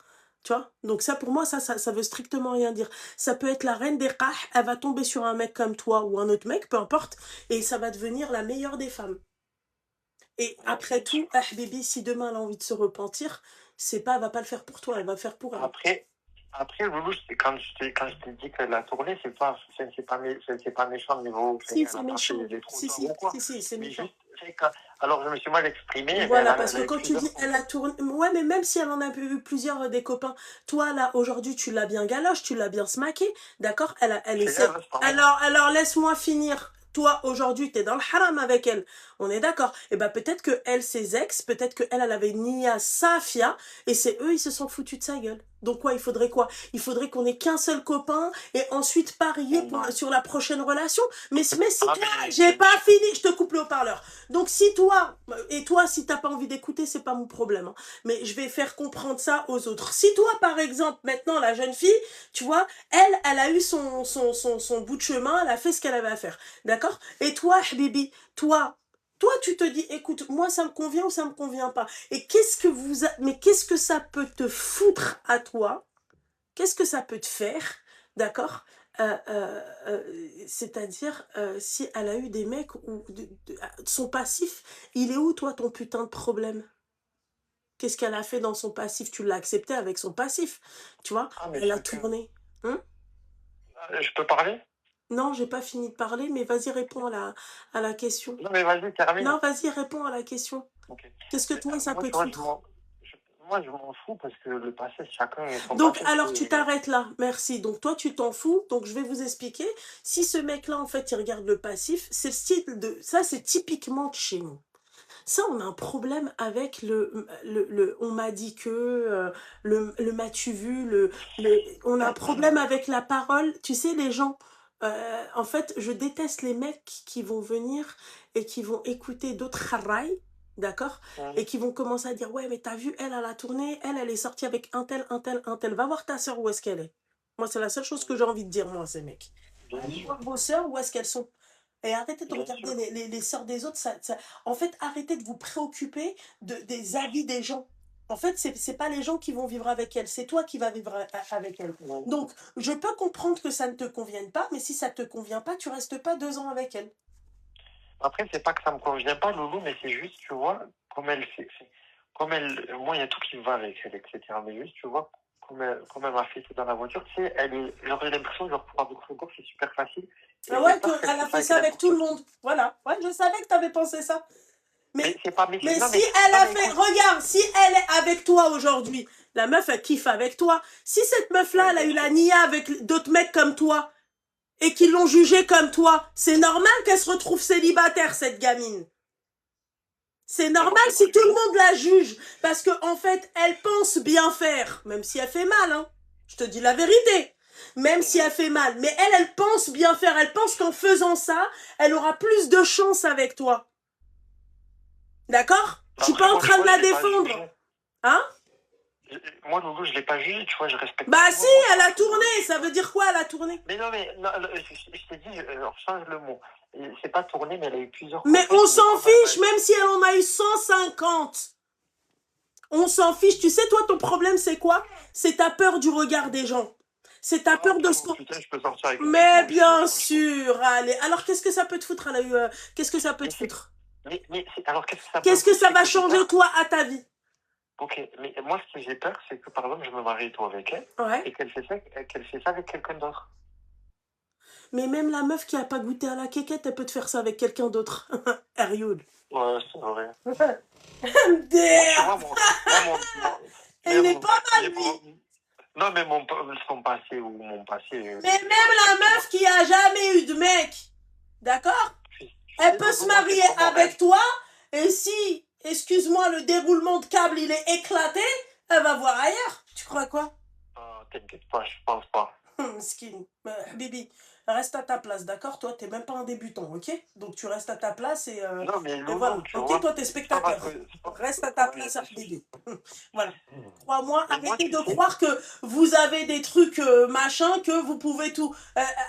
[SPEAKER 1] Tu vois? Donc ça, pour moi, ça veut strictement rien dire. Ça peut être la reine des qah, elle va tomber sur un mec comme toi ou un autre mec, peu importe, et ça va devenir la meilleure des femmes. Et après tout, Bibi, si demain elle a envie de se repentir, elle va pas le faire pour toi, elle va le faire pour elle.
[SPEAKER 2] Après, Loulou, quand je t'ai dit qu'elle a tourné, c'est pas méchant niveau.
[SPEAKER 1] Si, c'est méchant. Si, c'est méchant.
[SPEAKER 2] Alors, je me suis mal exprimé.
[SPEAKER 1] Voilà, parce que quand tu dis elle a tourné, ouais, mais même si elle en a eu plusieurs des copains, toi là aujourd'hui tu l'as bien galoche, tu l'as bien smaqué, d'accord? Elle essaie. Alors laisse-moi finir. Toi aujourd'hui t'es dans le haram avec elle, on est d'accord? Et ben peut-être que elle, ses ex, peut-être que elle avait Nia Safia et c'est eux ils se sont foutus de sa gueule. Donc quoi, il faudrait quoi? Il faudrait qu'on ait qu'un seul copain et ensuite parier sur la prochaine relation. Mais si toi, j'ai pas fini, je te coupe le haut-parleur. Donc si toi, et toi si t'as pas envie d'écouter, c'est pas mon problème. Hein. Mais je vais faire comprendre ça aux autres. Si toi par exemple, maintenant la jeune fille, tu vois, elle a eu son bout de chemin, elle a fait ce qu'elle avait à faire. D'accord? Et toi, Habibi, toi, tu te dis, écoute, moi ça me convient ou ça me convient pas. Et mais qu'est-ce que ça peut te foutre à toi? Qu'est-ce que ça peut te faire? D'accord? C'est-à-dire, si elle a eu des mecs ou son passif, il est où toi ton putain de problème? Qu'est-ce qu'elle a fait dans son passif? Tu l'as accepté avec son passif, tu vois? Elle a tourné. Hein?
[SPEAKER 2] Je peux parler?
[SPEAKER 1] Non, j'ai pas fini de parler, mais vas-y, réponds à la question.
[SPEAKER 2] Non, mais vas-y, termine.
[SPEAKER 1] Non, vas-y, réponds à la question. Okay. Qu'est-ce que toi, ça peut te foutre?
[SPEAKER 2] Moi, je m'en fous parce que le passé, chacun est son
[SPEAKER 1] Donc, alors, tu t'arrêtes là. Merci. Donc, toi, tu t'en fous. Donc, je vais vous expliquer. Si ce mec-là, en fait, il regarde le passif, c'est le style de... Ça, c'est typiquement de chez nous. Ça, on a un problème avec on m'a dit que, le m'as-tu vu, on a un problème avec la parole. Tu sais, les gens... en fait, je déteste les mecs qui vont venir et qui vont écouter d'autres haraïs, d'accord? Et qui vont commencer à dire, ouais, mais t'as vu, elle a tourné, elle est sortie avec un tel. Va voir ta soeur, où est-ce qu'elle est? Moi, c'est la seule chose que j'ai envie de dire, moi, ces mecs. Allez voir vos soeurs, où est-ce qu'elles sont? Et arrêtez de regarder les sœurs des autres. En fait, arrêtez de vous préoccuper des avis des gens. En fait, c'est pas les gens qui vont vivre avec elle, c'est toi qui vas vivre avec elle.
[SPEAKER 2] Ouais.
[SPEAKER 1] Donc, je peux comprendre que ça ne te convienne pas, mais si ça te convient pas, tu restes pas 2 ans avec elle.
[SPEAKER 2] Après, c'est pas que ça me convient pas, Loulou, mais c'est juste, tu vois, comme elle, moi, il y a tout qui me va avec elle, etc. Mais juste, tu vois, comme elle m'a fait tout dans la voiture, tu sais, j'aurais l'impression, genre, pour avoir son corps, c'est super facile. Et
[SPEAKER 1] Ah
[SPEAKER 2] j'ai
[SPEAKER 1] ouais,
[SPEAKER 2] peur qu'elle
[SPEAKER 1] qu'elle a
[SPEAKER 2] fasse
[SPEAKER 1] fait
[SPEAKER 2] avec
[SPEAKER 1] ça avec tout le
[SPEAKER 2] n'importe qui.
[SPEAKER 1] monde. Voilà. Ouais, je savais que tu avais pensé ça.
[SPEAKER 2] Mais
[SPEAKER 1] Mais,
[SPEAKER 2] c'est pas, mais,
[SPEAKER 1] mais
[SPEAKER 2] non,
[SPEAKER 1] si
[SPEAKER 2] mais,
[SPEAKER 1] elle
[SPEAKER 2] non,
[SPEAKER 1] a
[SPEAKER 2] mais
[SPEAKER 1] fait...
[SPEAKER 2] écoute,
[SPEAKER 1] Regarde, si elle est avec toi aujourd'hui, la meuf, elle kiffe avec toi. Si cette meuf-là,
[SPEAKER 2] ouais,
[SPEAKER 1] elle a
[SPEAKER 2] bien
[SPEAKER 1] eu la
[SPEAKER 2] sûr.
[SPEAKER 1] nia avec d'autres mecs comme toi, et qui l'ont jugée comme toi, c'est normal qu'elle se retrouve célibataire, cette gamine. C'est
[SPEAKER 2] Mais moi,
[SPEAKER 1] normal
[SPEAKER 2] je l'ai
[SPEAKER 1] si
[SPEAKER 2] pas
[SPEAKER 1] tout le
[SPEAKER 2] jugé.
[SPEAKER 1] monde la juge. Parce que en fait, elle pense bien faire. Même si elle fait mal, hein. Je te dis la vérité. Même si elle fait mal. Mais elle pense bien faire. Elle pense qu'en faisant ça, elle aura plus de chance avec toi. D'accord? Je suis
[SPEAKER 2] Après,
[SPEAKER 1] pas en
[SPEAKER 2] moi, tu
[SPEAKER 1] train de
[SPEAKER 2] vois, je
[SPEAKER 1] la
[SPEAKER 2] l'ai pas
[SPEAKER 1] défendre.
[SPEAKER 2] jugé.
[SPEAKER 1] Hein?
[SPEAKER 2] Moi, Loulou, je l'ai pas jugé, tu vois, je respecte
[SPEAKER 1] Bah
[SPEAKER 2] tout le
[SPEAKER 1] si,
[SPEAKER 2] monde, moi, je
[SPEAKER 1] elle
[SPEAKER 2] pense
[SPEAKER 1] a
[SPEAKER 2] que Loulou,
[SPEAKER 1] tourné. Ça veut dire quoi, elle a tourné?
[SPEAKER 2] mais non, mais non, je t'ai dit, change le mot. C'est pas tourné, mais elle a eu plusieurs
[SPEAKER 1] Mais
[SPEAKER 2] contacts,
[SPEAKER 1] on
[SPEAKER 2] mais
[SPEAKER 1] s'en
[SPEAKER 2] comme elle m'a...
[SPEAKER 1] fiche, même si elle en a eu 150. On s'en fiche. Tu sais, toi, ton problème, c'est quoi? C'est ta peur du regard des gens. C'est ta peur de ce qu'on...
[SPEAKER 2] Putain, je peux sortir avec une pute,
[SPEAKER 1] Mais
[SPEAKER 2] moi aussi, hein,
[SPEAKER 1] bien
[SPEAKER 2] franchement.
[SPEAKER 1] sûr, allez. Alors, qu'est-ce que ça peut te foutre à la qu'est-ce que ça peut
[SPEAKER 2] Mais
[SPEAKER 1] te foutre?
[SPEAKER 2] alors, qu'est-ce que ça peut me
[SPEAKER 1] Qu'est-ce que
[SPEAKER 2] foutre?
[SPEAKER 1] ça
[SPEAKER 2] C'est
[SPEAKER 1] va
[SPEAKER 2] que j'ai
[SPEAKER 1] changer,
[SPEAKER 2] peur.
[SPEAKER 1] toi, à ta vie?
[SPEAKER 2] Ok, mais moi, ce que j'ai peur, c'est que, par exemple, je me marie, toi, avec elle,
[SPEAKER 1] Ouais.
[SPEAKER 2] et qu'elle fait ça avec quelqu'un d'autre.
[SPEAKER 1] Mais même la meuf qui a pas goûté à la quéquette, elle peut te faire ça avec quelqu'un d'autre. Erioul.
[SPEAKER 2] Ouais, c'est vrai. Moi, tu
[SPEAKER 1] Damn.
[SPEAKER 2] vois,
[SPEAKER 1] Elle est pas mal,
[SPEAKER 2] mais
[SPEAKER 1] lui.
[SPEAKER 2] non, mais son passé ou mon passé,
[SPEAKER 1] Mais même
[SPEAKER 2] je
[SPEAKER 1] la
[SPEAKER 2] respecte tout le monde.
[SPEAKER 1] meuf qui a jamais eu de mec, d'accord?
[SPEAKER 2] Tu
[SPEAKER 1] Elle
[SPEAKER 2] sais,
[SPEAKER 1] peut se
[SPEAKER 2] Loulou, moi, c'est
[SPEAKER 1] marier
[SPEAKER 2] comment,
[SPEAKER 1] avec toi, et si, excuse-moi, le déroulement de câble, il est éclaté, elle va voir ailleurs. Tu crois quoi?
[SPEAKER 2] T'inquiète pas, je pense pas.
[SPEAKER 1] Skin. Bibi, reste à ta place, d'accord? Toi, t'es même pas un débutant, ok? Donc tu restes à ta place
[SPEAKER 2] Non, mais
[SPEAKER 1] et voilà.
[SPEAKER 2] Loulou, tu
[SPEAKER 1] Ok,
[SPEAKER 2] vois,
[SPEAKER 1] toi, t'es
[SPEAKER 2] c'est pas parce
[SPEAKER 1] spectateur.
[SPEAKER 2] que...
[SPEAKER 1] Reste à ta
[SPEAKER 2] Ouais, y a
[SPEAKER 1] place,
[SPEAKER 2] pas de souci.
[SPEAKER 1] Bibi. Voilà. Crois-moi,
[SPEAKER 2] Mais moi,
[SPEAKER 1] arrêtez
[SPEAKER 2] tu
[SPEAKER 1] de
[SPEAKER 2] sais...
[SPEAKER 1] croire que vous avez des trucs machin, que vous pouvez tout.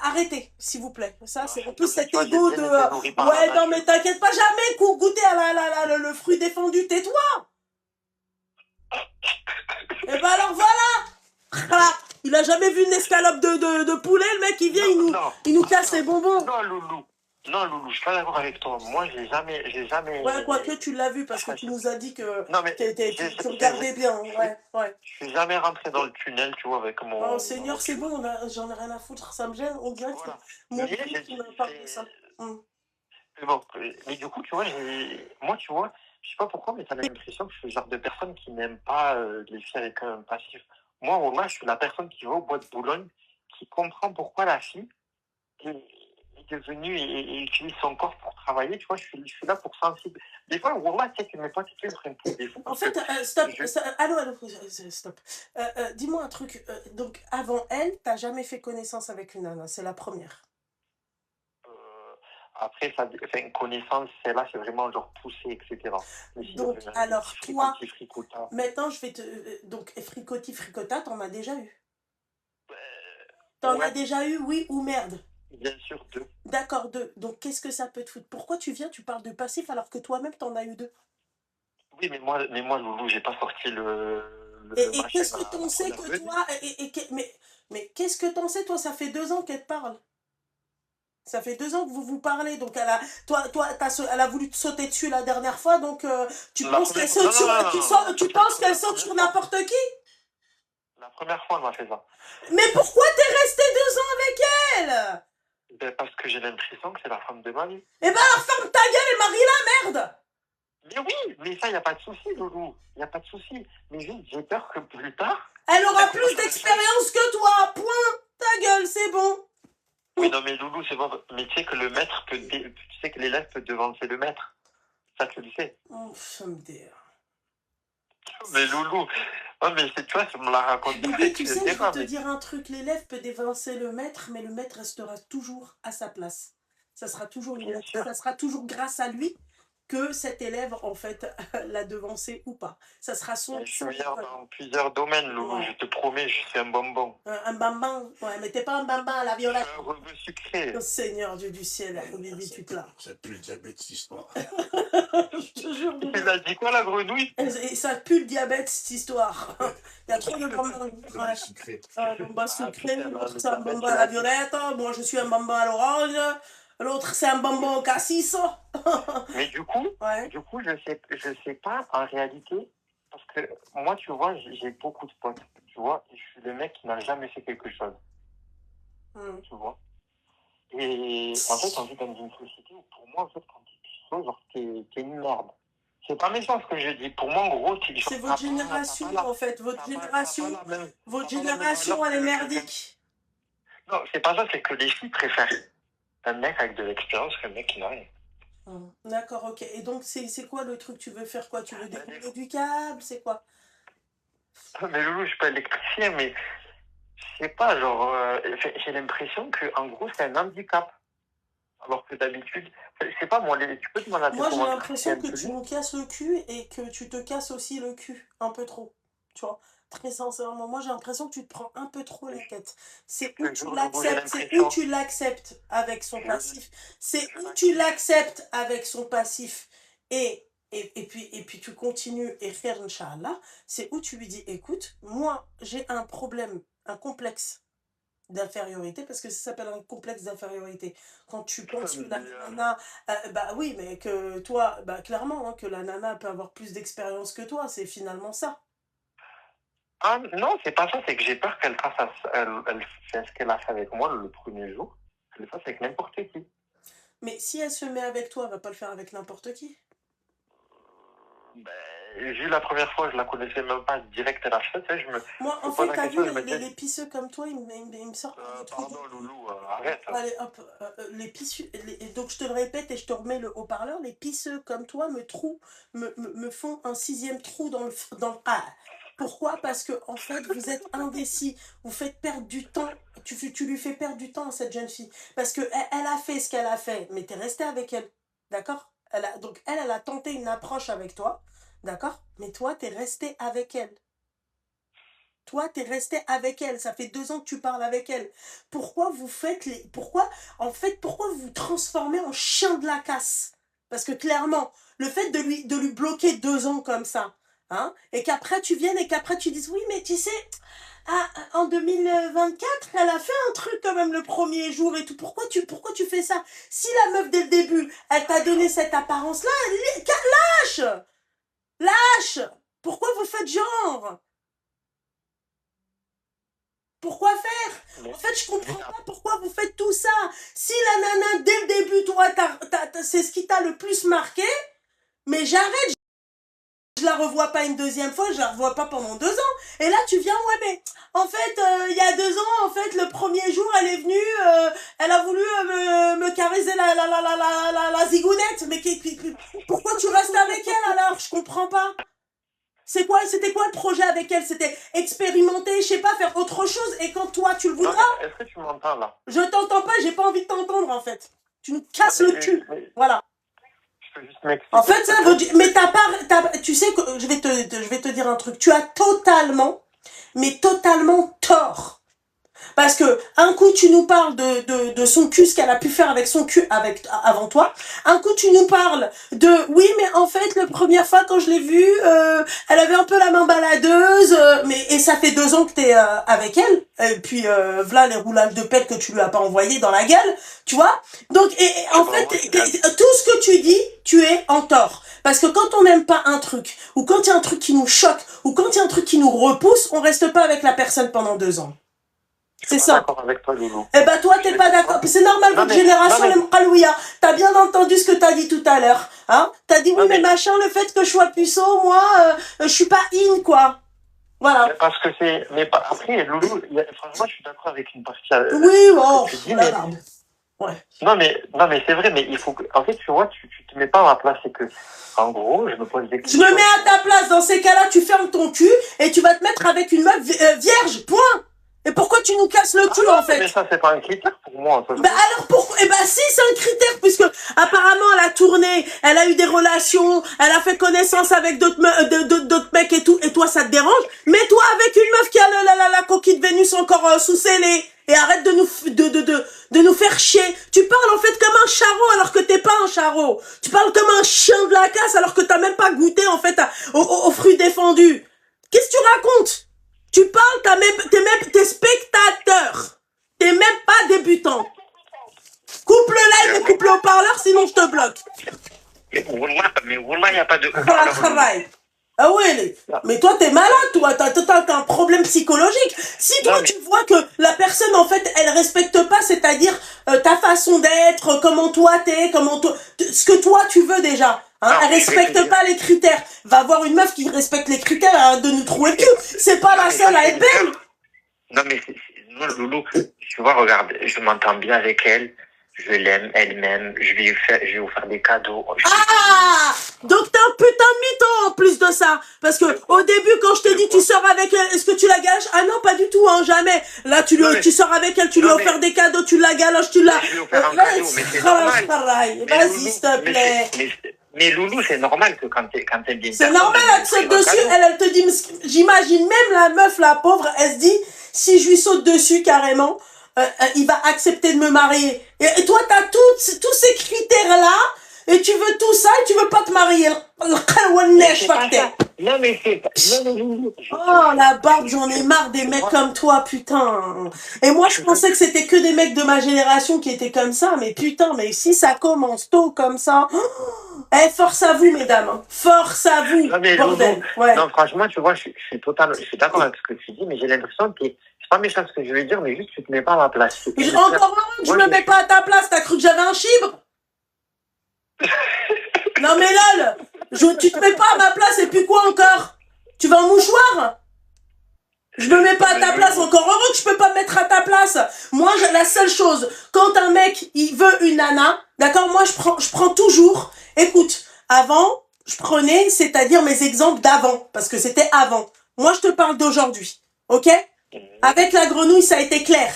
[SPEAKER 1] Arrêtez, s'il vous plaît. Ça,
[SPEAKER 2] Non,
[SPEAKER 1] c'est
[SPEAKER 2] je
[SPEAKER 1] en
[SPEAKER 2] suis
[SPEAKER 1] plus
[SPEAKER 2] désolé,
[SPEAKER 1] cet
[SPEAKER 2] tu vois, j'ai
[SPEAKER 1] ego
[SPEAKER 2] bien
[SPEAKER 1] de.
[SPEAKER 2] été nourri par la
[SPEAKER 1] Ouais, non, mais
[SPEAKER 2] nature.
[SPEAKER 1] t'inquiète pas, jamais goûter à le fruit défendu, tais-toi. Et ben alors voilà. Ah, il a jamais vu une escalope de poulet, le mec, il vient,
[SPEAKER 2] Non,
[SPEAKER 1] il nous casse les bonbons.
[SPEAKER 2] non, Loulou. Non, Loulou, je suis pas d'accord avec toi. Moi, j'ai
[SPEAKER 1] Ouais,
[SPEAKER 2] jamais...
[SPEAKER 1] quoique tu l'as vu parce que tu nous as dit que
[SPEAKER 2] Non, mais
[SPEAKER 1] tu regardais bien. Ouais, ouais.
[SPEAKER 2] je suis jamais rentré dans le tunnel, tu vois, avec
[SPEAKER 1] Oh
[SPEAKER 2] mon
[SPEAKER 1] Seigneur, c'est
[SPEAKER 2] cul.
[SPEAKER 1] bon, j'en ai rien à foutre, ça me gêne. On dirait que c'est
[SPEAKER 2] Voilà.
[SPEAKER 1] mon
[SPEAKER 2] Mais
[SPEAKER 1] cul qui me parle de ça.
[SPEAKER 2] mais bon, mais du coup, tu vois, moi, tu vois, je sais pas pourquoi, mais t'as l'impression que je suis le genre de personne qui n'aime pas les filles avec un passif. Moi, au moins, je suis la personne qui va au bois de Boulogne, qui comprend pourquoi la fille est, est devenue et utilise son corps pour travailler. Tu vois, je suis là pour sensible. Des fois, Wallah, tu sais que mes potes, ils me prennent pour des fous.
[SPEAKER 1] En
[SPEAKER 2] Parce que
[SPEAKER 1] fait, stop,
[SPEAKER 2] je,
[SPEAKER 1] allô, stop. Dis-moi un truc. Donc, avant elle, t'as jamais fait connaissance avec une nana, c'est la première.
[SPEAKER 2] après, une connaissance, celle-là, c'est vraiment genre poussé, etc. Mais sinon,
[SPEAKER 1] Donc,
[SPEAKER 2] des
[SPEAKER 1] alors,
[SPEAKER 2] petits
[SPEAKER 1] toi,
[SPEAKER 2] fricota.
[SPEAKER 1] maintenant, je vais te. Donc, fricota, t'en as déjà eu.
[SPEAKER 2] Euh,
[SPEAKER 1] T'en as
[SPEAKER 2] ouais,
[SPEAKER 1] déjà eu, oui ou merde?
[SPEAKER 2] bien sûr, deux.
[SPEAKER 1] D'accord, deux. Donc, qu'est-ce que ça peut te foutre? Pourquoi tu viens, tu parles de passif alors que toi-même, t'en as eu deux?
[SPEAKER 2] Oui, mais moi, Loulou, j'ai pas sorti le
[SPEAKER 1] Et
[SPEAKER 2] machin,
[SPEAKER 1] qu'est-ce que
[SPEAKER 2] la
[SPEAKER 1] t'en sais
[SPEAKER 2] première
[SPEAKER 1] que
[SPEAKER 2] venue.
[SPEAKER 1] toi. Mais qu'est-ce que t'en sais, toi? Ça fait 2 ans qu'elle te parle. Ça fait 2 ans que vous vous parlez, donc elle a voulu te sauter dessus la dernière fois, donc tu
[SPEAKER 2] La
[SPEAKER 1] penses qu'elle
[SPEAKER 2] première...
[SPEAKER 1] saute
[SPEAKER 2] Non, non,
[SPEAKER 1] sur,
[SPEAKER 2] non, non, non, non.
[SPEAKER 1] tu penses qu'elle
[SPEAKER 2] La
[SPEAKER 1] saute sur
[SPEAKER 2] première fois.
[SPEAKER 1] n'importe qui?
[SPEAKER 2] La première fois, elle m'a fait ça.
[SPEAKER 1] Mais pourquoi t'es resté 2 ans avec elle?
[SPEAKER 2] Ben, parce que j'ai l'impression que c'est la femme de ma vie.
[SPEAKER 1] Eh ben alors ferme ta gueule et marie-la, merde!
[SPEAKER 2] Mais oui, mais ça, il n'y a pas de souci, Loulou. Il n'y a pas de souci. Mais juste, j'ai peur que plus tard,
[SPEAKER 1] Elle aura
[SPEAKER 2] elle
[SPEAKER 1] plus
[SPEAKER 2] commence à me faire...
[SPEAKER 1] d'expérience que toi, point! Ta gueule, c'est bon!
[SPEAKER 2] Oui, non, mais Loulou, c'est bon. Mais tu sais que le maître peut... Tu sais que l'élève peut devancer le maître. Ça, tu le sais.
[SPEAKER 1] Oh, ça me dérange.
[SPEAKER 2] Mais Loulou, ouais, mais c'est toi, tu me l'as raconté,
[SPEAKER 1] Bibi, tu sais, je vais
[SPEAKER 2] etc.
[SPEAKER 1] te
[SPEAKER 2] Mais...
[SPEAKER 1] dire un truc, l'élève peut dévancer le maître, mais le maître restera toujours à sa place. Ça sera toujours,
[SPEAKER 2] Bien sûr.
[SPEAKER 1] ça sera toujours grâce à lui que cet élève, en fait, l'a devancé ou pas. Ça sera son...
[SPEAKER 2] Je suis meilleur dans plusieurs domaines, Loulou, je te promets, je suis un bonbon.
[SPEAKER 1] Un bambin, ouais, mais t'es pas un bambin à la violette.
[SPEAKER 2] Un rebeu sucré.
[SPEAKER 1] Oh, Seigneur Dieu du ciel, tu te là.
[SPEAKER 3] Ça pue le diabète, cette histoire.
[SPEAKER 1] Je te jure.
[SPEAKER 2] Il a dit quoi, la grenouille?
[SPEAKER 1] Et ça pue le diabète, cette histoire. Il y a trop de bonbons.
[SPEAKER 3] Ouais. Sucré.
[SPEAKER 1] Un bonbon sucré, l'autre c'est un bonbon à la violette, moi je suis un bonbon à l'orange, l'autre c'est un bonbon au cassis.
[SPEAKER 2] Mais du coup, je sais pas en réalité, parce que moi, tu vois, j'ai beaucoup de potes, tu vois, et je suis le mec qui n'a jamais fait quelque chose, tu vois. Et en fait, on vit dans une société où pour moi, en fait, quand tu dis ça, genre, t'es une merde. C'est pas méchant ce que je dis. Pour moi, en gros,
[SPEAKER 1] c'est votre génération, en fait. Votre génération, elle est merdique.
[SPEAKER 2] Non, c'est pas ça, c'est que les filles préfèrent un mec avec de l'expérience qu'un mec qui n'a rien.
[SPEAKER 1] D'accord, ok. Et donc, c'est quoi le truc? Tu veux faire quoi? Tu veux découper du câble? C'est quoi?
[SPEAKER 2] Mais Loulou, je suis pas électricien, mais je sais pas, genre, j'ai l'impression que en gros, c'est un handicap. Alors que d'habitude, c'est pas moi, tu peux demander à tes
[SPEAKER 1] Moi, j'ai l'impression que tu nous casses le cul et que tu te casses aussi le cul un peu trop. Tu vois, très sincèrement, moi, j'ai l'impression que tu te prends un peu trop la tête. C'est où tu l'acceptes avec son passif. C'est où tu l'acceptes avec son passif. Et puis tu continues et faire Inch'Allah, c'est où tu lui dis, écoute, moi, j'ai un problème, un complexe d'infériorité, parce que ça s'appelle un complexe d'infériorité. Quand tu penses que la nana, bah oui, mais que toi, bah clairement, hein, que la nana peut avoir plus d'expérience que toi, c'est finalement ça.
[SPEAKER 2] Ah non, c'est pas ça, c'est que j'ai peur qu'elle fasse elle fait ce qu'elle a fait avec moi le premier jour, qu'elle le fasse avec n'importe qui.
[SPEAKER 1] Mais si elle se met avec toi, elle va pas le faire avec n'importe qui.
[SPEAKER 2] Ben, vu la première fois, je la connaissais même pas direct, elle a fait, tu sais,
[SPEAKER 1] moi, en fait, t'as vu, les pisseux comme toi, ils me sortent des trucs.
[SPEAKER 2] Pardon, Loulou, arrête.
[SPEAKER 1] Allez, hop, les pisseux, donc je te le répète et je te remets le haut-parleur, les pisseux comme toi me font un 6e trou dans le... Pourquoi? Parce que, en fait, vous êtes indécis, vous faites perdre du temps, tu lui fais perdre du temps à cette jeune fille. Parce que elle a fait ce qu'elle a fait, mais t'es resté avec elle, d'accord? Donc elle a tenté une approche avec toi, d'accord? Mais toi, t'es resté avec elle. Toi, t'es resté avec elle. Ça fait 2 ans que tu parles avec elle. Pourquoi vous faites pourquoi vous transformez en chien de la casse? Parce que clairement, le fait de lui bloquer 2 ans comme ça, hein, et qu'après tu viennes et qu'après tu dises, oui, mais tu sais, en 2024, elle a fait un truc quand même le premier jour et tout. Pourquoi tu fais ça? Si la meuf, dès le début, elle t'a donné cette apparence-là, lâche! Lâche! Pourquoi vous faites genre? Pourquoi faire? En fait, je comprends pas pourquoi vous faites tout ça. Si la nana, dès le début, toi, c'est ce qui t'a le plus marqué, mais j'arrête, je la revois pas une 2e fois, je la revois pas pendant 2 ans. Et là, tu viens, ouais, mais en fait, il y a 2 ans, en fait, le premier jour, elle est venue, elle a voulu me caresser la zigounette. Mais pourquoi tu restes avec elle alors? Je comprends pas. C'était quoi le projet avec elle? C'était expérimenter, je sais pas, faire autre chose. Et quand toi, tu le voudras...
[SPEAKER 2] Est-ce que tu m'entends là?
[SPEAKER 1] Je t'entends pas, j'ai pas envie de t'entendre en fait. Tu nous casses le cul. Voilà.
[SPEAKER 2] Je peux juste m'expliquer.
[SPEAKER 1] En fait, ça veut dire... Mais tu sais que... Je vais te dire un truc. Tu as totalement tort. Parce que un coup tu nous parles de son cul, ce qu'elle a pu faire avec son cul avant toi. Un coup tu nous parles de oui, mais en fait la première fois quand je l'ai vue, elle avait un peu la main baladeuse, et ça fait 2 ans que t'es avec elle. Et puis voilà les roulages de pelle que tu lui as pas envoyé dans la gueule, tu vois. Donc en fait tout ce que tu dis, tu es en tort. Parce que quand on n'aime pas un truc, ou quand il y a un truc qui nous choque, ou quand il y a un truc qui nous repousse, on reste pas avec la personne pendant 2 ans. C'est ça.
[SPEAKER 2] D'accord avec toi, Loulou.
[SPEAKER 1] Eh ben toi t'es pas d'accord. C'est normal, votre génération elle aime Kalouia. T'as bien entendu ce que t'as dit tout à l'heure, hein? T'as dit oui mais machin, le fait que je sois puceau, moi, je suis pas in quoi. Voilà.
[SPEAKER 2] Mais parce que c'est, après Loulou, franchement je suis d'accord avec une partie.
[SPEAKER 1] Oui, oh,
[SPEAKER 2] ouais. Non mais c'est vrai, mais il faut que, en fait tu vois, tu te mets pas à ma place, c'est que, en gros, je me pose des questions.
[SPEAKER 1] Je me mets à ta place. Dans ces cas-là, tu fermes ton cul et tu vas te mettre avec une meuf vierge. Point. Et pourquoi tu nous casses casse le cul, en fait.
[SPEAKER 2] Mais ça, c'est pas un critère pour moi. Ça,
[SPEAKER 1] Bah alors pourquoi? Eh ben si, c'est un critère, puisque apparemment elle a tourné, elle a eu des relations, elle a fait connaissance avec d'autres d'autres mecs et tout, et toi ça te dérange? Mets-toi avec une meuf qui a la coquille de Vénus encore sous scellée, et arrête de nous faire chier. Tu parles en fait comme un charreau alors que t'es pas un charreau. Tu parles comme un chien de la casse alors que t'as même pas goûté en fait aux fruits défendus. Qu'est-ce que tu racontes? Tu parles, t'es spectateur. T'es même pas débutant. Coupe le live et coupe le haut-parleur, sinon je te bloque.
[SPEAKER 2] Mais Wallah, il n'y a pas de.
[SPEAKER 1] Ah ouais, mais toi t'es malade, toi, t'as un problème psychologique. Si toi tu vois que la personne en fait elle respecte pas, c'est-à-dire ta façon d'être, comment toi t'es, ce que toi tu veux déjà, hein, elle respecte pas les critères. Va voir une meuf qui respecte les critères, arrête de nous trouver le cul. C'est pas la seule à être belle.
[SPEAKER 2] Non mais non Loulou, tu vois, regarde, je m'entends bien avec elle. Je l'aime, elle m'aime, je vais lui faire des cadeaux.
[SPEAKER 1] Ah! Donc t'es un putain de mytho en plus de ça. Parce que au début, quand je te dis tu sors avec elle, est-ce que tu la galoches? Ah non, pas du tout, hein, jamais. Là, tu sors avec elle, tu lui as offert des cadeaux, tu la galoches, tu la...
[SPEAKER 2] Je lui ai offert un cadeau, mais c'est normal.
[SPEAKER 1] Vas-y, s'il te plaît.
[SPEAKER 2] Mais Loulou, c'est normal que quand elle dit...
[SPEAKER 1] C'est normal, elle te saute dessus, elle te dit... J'imagine même la meuf, la pauvre, elle se dit, si je lui saute dessus carrément... il va accepter de me marier. Et toi, t'as tous ces critères-là, et tu veux tout ça, et tu veux pas te marier.
[SPEAKER 2] Non, mais c'est pas...
[SPEAKER 1] Oh, la barbe, j'en ai marre des mecs comme toi, putain. Et moi, je pensais que c'était que des mecs de ma génération qui étaient comme ça, mais putain, mais si ça commence tôt comme ça... Eh, force à vous, mesdames. Force à vous,
[SPEAKER 2] non, mais
[SPEAKER 1] bordel.
[SPEAKER 2] Loulou, ouais. Non, franchement, tu vois, je suis d'accord avec ce que tu dis, mais j'ai l'impression que... C'est pas méchant ce que je veux dire, mais juste tu te mets pas à ma place.
[SPEAKER 1] Encore un, je me mets pas à ta place, t'as cru que j'avais un chibre? Non mais lol, tu te mets pas à ma place et puis quoi encore? Tu vas en mouchoir? Je me mets pas à ta place, encore heureux que je peux pas me mettre à ta place. Moi, la seule chose, quand un mec, il veut une nana, d'accord, moi je prends toujours, écoute, avant, je prenais, c'est-à-dire mes exemples d'avant, parce que c'était avant. Moi, je te parle d'aujourd'hui, ok? Avec la grenouille, ça a été clair.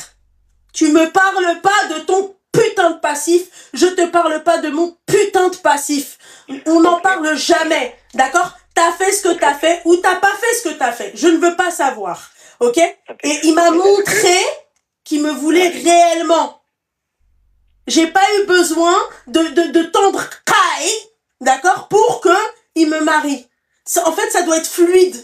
[SPEAKER 1] Tu me parles pas de ton putain de passif. Je te parle pas de mon putain de passif. On n'en parle jamais. D'accord? T'as fait ce que t'as fait ou t'as pas fait ce que t'as fait. Je ne veux pas savoir. Ok? Et il m'a montré qu'il me voulait réellement. J'ai pas eu besoin de tendre caille. D'accord? Pour que il me marie. En fait, ça doit être fluide.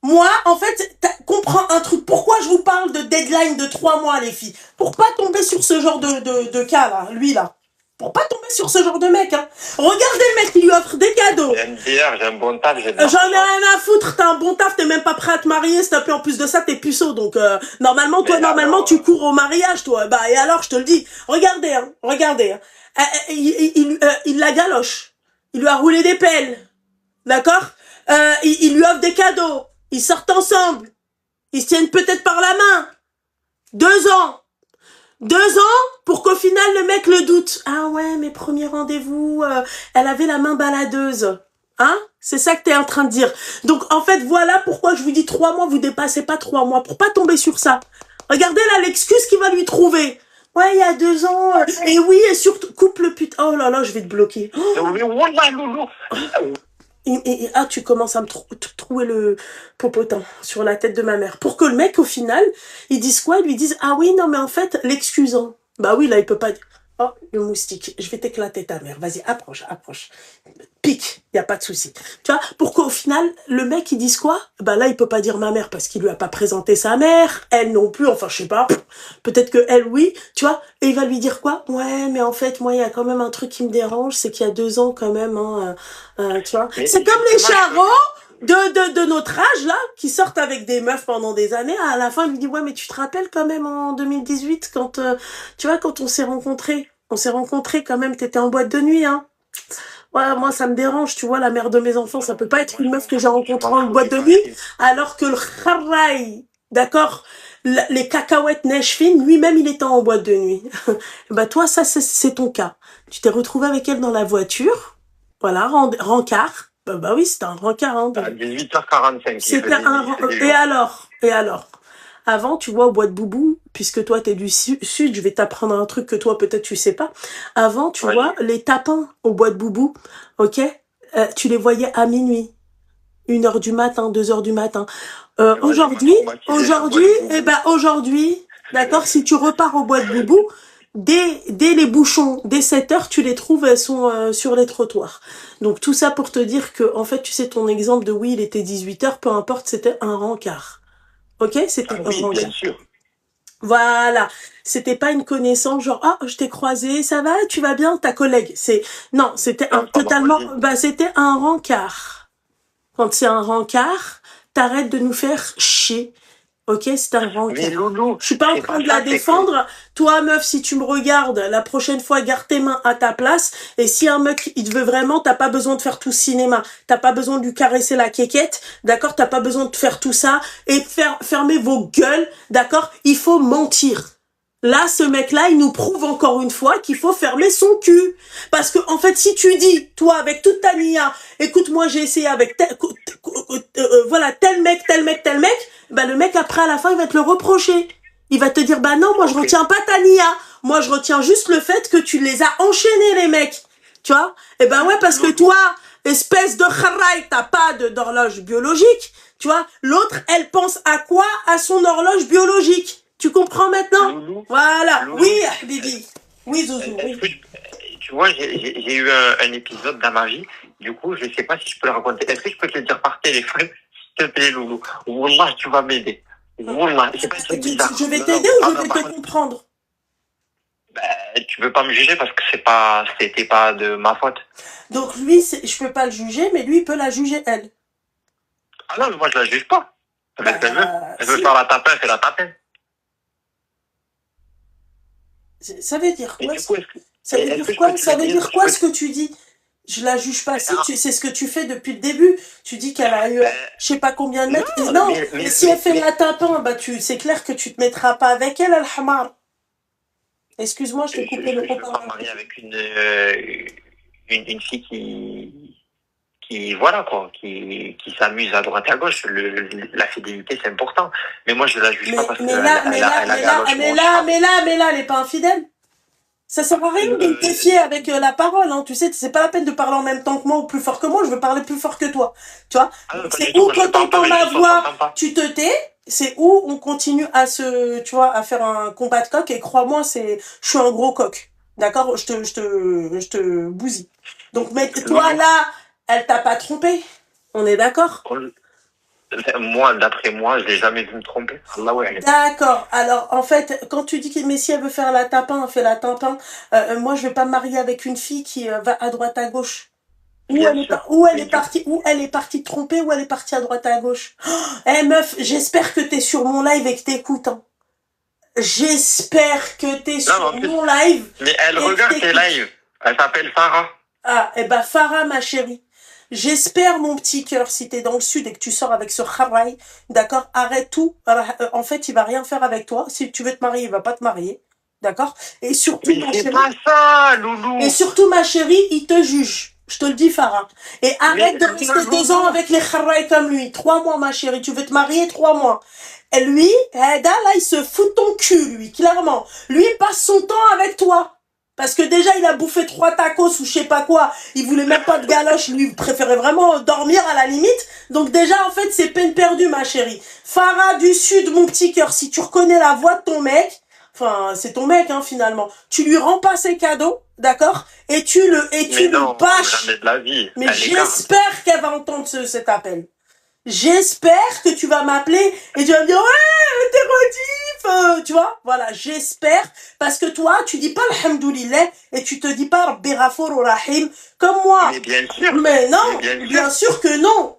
[SPEAKER 1] Moi, en fait, comprends un truc. Pourquoi je vous parle de deadline de 3 mois, les filles? Pour pas tomber sur ce genre de cas, là, lui, là. Pour pas tomber sur ce genre de mec, hein. Regardez le mec qui lui offre des cadeaux.
[SPEAKER 2] J'ai un bon taf,
[SPEAKER 1] j'en ai rien à foutre, t'as un bon taf, t'es même pas prêt à te marier, s'il te plaît. En plus de ça, t'es puceau. Donc, normalement, tu cours au mariage, toi. Bah, et alors, je te le dis. Regardez, hein. Il la galoche. Il lui a roulé des pelles. D'accord? Il lui offre des cadeaux. Ils sortent ensemble. Ils se tiennent peut-être par la main. 2 ans. 2 ans pour qu'au final, le mec le doute. Ah ouais, mes premiers rendez-vous, elle avait la main baladeuse. Hein? C'est ça que t'es en train de dire. Donc, en fait, voilà pourquoi je vous dis 3 mois, vous dépassez pas 3 mois. Pour pas tomber sur ça. Regardez là l'excuse qu'il va lui trouver. Ouais, il y a 2 ans. Et oui, et surtout, coupe le putain. Oh là là, je vais te bloquer. Tu commences à me trouer le popotin sur la tête de ma mère. Pour que le mec, au final, ils disent quoi? Ils lui disent, ah oui, non, mais en fait, l'excusant. Bah oui, là, il peut pas dire, oh, le moustique, je vais t'éclater ta mère. Vas-y, approche. Pique, y a pas de souci. Tu vois, pour qu'au final, le mec, il dise quoi? Bah là, il peut pas dire ma mère parce qu'il lui a pas présenté sa mère. Elle non plus, enfin, je sais pas. Peut-être que elle, oui, tu vois. Et il va lui dire quoi? Ouais, mais en fait, moi, il y a quand même un truc qui me dérange, c'est qu'il y a 2 ans quand même, hein, tu vois. C'est comme les charros de notre âge, là, qui sortent avec des meufs pendant des années. À la fin, il lui dit, ouais, mais tu te rappelles quand même en 2018, quand, tu vois, quand on s'est rencontrés. On s'est rencontrés quand même, t'étais en boîte de nuit, hein. Ouais, moi, ça me dérange, tu vois, la mère de mes enfants, ça peut pas être une meuf que j'ai rencontrée en boîte de nuit, alors que le kharraï, d'accord, les cacahuètes neige fine, lui-même, il était en boîte de nuit. Bah, toi, ça, c'est ton cas. Tu t'es retrouvé avec elle dans la voiture, voilà, rencard. Bah oui, c'était un rencard, hein.
[SPEAKER 2] À 18h45.
[SPEAKER 1] C'était un... Et alors? Avant, tu vois, au bois de boubou, puisque toi, t'es du sud, je vais t'apprendre un truc que toi, peut-être, tu sais pas. Avant, tu vois, les tapins au bois de boubou, ok, tu les voyais à minuit, 1h du matin, 2h du matin. Aujourd'hui, d'accord, si tu repars au bois de boubou, dès les bouchons, dès 7h, tu les trouves, elles sont sur les trottoirs. Donc tout ça pour te dire que, en fait, tu sais, ton exemple de oui, il était 18h, peu importe, c'était un rencard. Ok, c'était un
[SPEAKER 2] Oui, bien
[SPEAKER 1] rencard.
[SPEAKER 2] sûr.
[SPEAKER 1] Voilà, c'était pas une connaissance genre ah je t'ai croisé, ça va, tu vas bien, ta collègue. Non, c'était
[SPEAKER 2] Non, pas ma
[SPEAKER 1] totalement,
[SPEAKER 2] voisine.
[SPEAKER 1] c'était un rencard. Quand c'est un rencard, t'arrêtes de nous faire chier. Ok, c'est un
[SPEAKER 2] Mais
[SPEAKER 1] rencard.
[SPEAKER 2] Loulou,
[SPEAKER 1] Je suis pas en
[SPEAKER 2] c'est
[SPEAKER 1] train
[SPEAKER 2] pas
[SPEAKER 1] de la
[SPEAKER 2] ça, c'est que...
[SPEAKER 1] défendre. Toi, meuf, si tu me regardes, la prochaine fois, garde tes mains à ta place. Et si un mec, il te veut vraiment, t'as pas besoin de faire tout cinéma. T'as pas besoin de lui caresser la quéquette. D'accord? T'as pas besoin de faire tout ça. Et fermer vos gueules. D'accord? Il faut mentir. Là, ce mec-là, il nous prouve encore une fois qu'il faut fermer son cul. Parce que, en fait, si tu dis, toi, avec toute ta nia, écoute, moi, j'ai essayé avec voilà, tel mec, bah, le mec, après, à la fin, il va te le reprocher. Il va te dire, bah non, moi, je retiens pas ta nia. Moi, je retiens juste le fait que tu les as enchaînés, les mecs. Tu vois? Eh ben ouais, parce que toi, espèce de kharaï, t'as pas d'horloge biologique. Tu vois? L'autre, elle pense à quoi? À son horloge biologique. Tu comprends maintenant?
[SPEAKER 2] Loulou,
[SPEAKER 1] Voilà.
[SPEAKER 2] Loulou,
[SPEAKER 1] Oui, Bibi. Oui, Zouzou. Oui.
[SPEAKER 2] est-ce que tu vois, j'ai eu un épisode dans ma vie. Du coup, je sais pas si je peux le raconter. Est-ce que je peux te le dire par téléphone, s'il te plaît, Loulou? Wallah, tu vas m'aider. Wallah, c'est pas un truc bizarre.
[SPEAKER 1] Je vais
[SPEAKER 2] Non,
[SPEAKER 1] t'aider
[SPEAKER 2] non,
[SPEAKER 1] ou je
[SPEAKER 2] non,
[SPEAKER 1] vais
[SPEAKER 2] par
[SPEAKER 1] te
[SPEAKER 2] contre,
[SPEAKER 1] comprendre?
[SPEAKER 2] tu peux pas me juger parce que c'était pas de ma faute.
[SPEAKER 1] Donc lui, je peux pas le juger, mais lui, il peut la juger, elle.
[SPEAKER 2] Ah non, mais moi, je la juge pas. Elle fait ce qu'elle veut. Elle veut
[SPEAKER 1] Si.
[SPEAKER 2] faire la tapin, elle fait la tapin.
[SPEAKER 1] Ça veut dire
[SPEAKER 2] Et
[SPEAKER 1] quoi?
[SPEAKER 2] du coup, est-ce que
[SPEAKER 1] Ça veut
[SPEAKER 2] est-ce
[SPEAKER 1] dire
[SPEAKER 2] que je
[SPEAKER 1] quoi?
[SPEAKER 2] peux te
[SPEAKER 1] Ça
[SPEAKER 2] le
[SPEAKER 1] veut
[SPEAKER 2] dire?
[SPEAKER 1] dire quoi ce que tu dis? Je la juge pas. Si
[SPEAKER 2] Ah,
[SPEAKER 1] c'est ce que tu fais depuis le début. Tu dis qu'elle a eu je sais pas combien de mètres. Et non, mais si elle fait la tapin, bah c'est clair que tu te mettras pas avec elle, Al-Hamar. Excuse-moi, je t'ai coupé le
[SPEAKER 2] je veux pas me
[SPEAKER 1] haut-parleur.
[SPEAKER 2] marier avec une fille qui voilà quoi, qui s'amuse à droite à gauche. La fidélité, c'est important. Mais moi, je la juge pas parce qu'elle a
[SPEAKER 1] Elle est pas infidèle. Ça sert à rien de me défier avec la parole, hein. Tu sais, c'est pas la peine de parler en même temps que moi ou plus fort que moi. Je veux parler plus fort que toi. Tu vois? C'est où quand t'entends ma voix, tu te tais. C'est où on continue à tu vois, à faire un combat de coq. Et crois-moi, je suis un gros coq. D'accord? Je te bousille. Donc, mais toi là, elle t'a pas trompé. On est d'accord?
[SPEAKER 2] Moi, d'après moi, je l'ai jamais vu me tromper. Allah, ouais.
[SPEAKER 1] D'accord. Alors, en fait, quand tu dis que mais si elle veut faire la tapin, elle fait la tapin. Moi, je vais pas me marier avec une fille qui va à droite à gauche. Où elle est partie tromper, ou elle est partie à droite à gauche. Eh meuf, j'espère que t'es sur mon live et que t'écoutes. Hein. J'espère que t'es sur mon live.
[SPEAKER 2] Mais elle regarde tes lives. Elle s'appelle Farah.
[SPEAKER 1] Ah, eh ben Farah, ma chérie. J'espère, mon petit cœur, si t'es dans le sud et que tu sors avec ce kharaï, d'accord, arrête tout. En fait, il va rien faire avec toi. Si tu veux te marier, il va pas te marier. D'accord? Et surtout,
[SPEAKER 2] ma chérie. Pas ça, Loulou.
[SPEAKER 1] Et surtout, ma chérie, il te juge. Je te le dis, Farah. Et arrête de rester 2 ans avec les kharaï comme lui. 3 mois, ma chérie. Tu veux te marier 3 mois. Et lui, là, il se fout de ton cul, lui, clairement. Lui, il passe son temps avec toi. Parce que déjà, il a bouffé 3 tacos ou je sais pas quoi. Il voulait même pas de galoche. Lui, il préférait vraiment dormir à la limite. Donc déjà, en fait, c'est peine perdue, ma chérie. Farah du Sud, mon petit cœur, si tu reconnais la voix de ton mec, enfin, c'est ton mec, hein, finalement. Tu lui rends pas ses cadeaux, d'accord? Et tu le bâches.
[SPEAKER 2] Jamais de la vie.
[SPEAKER 1] Mais j'espère qu'elle va entendre cet appel. J'espère que tu vas m'appeler et tu vas me dire ouais, t'es redif, tu vois, voilà, j'espère, parce que toi, tu dis pas alhamdoulilah et tu te dis pas Berafor ou Rahim comme moi.
[SPEAKER 2] Mais bien sûr.
[SPEAKER 1] Mais non, bien sûr que non.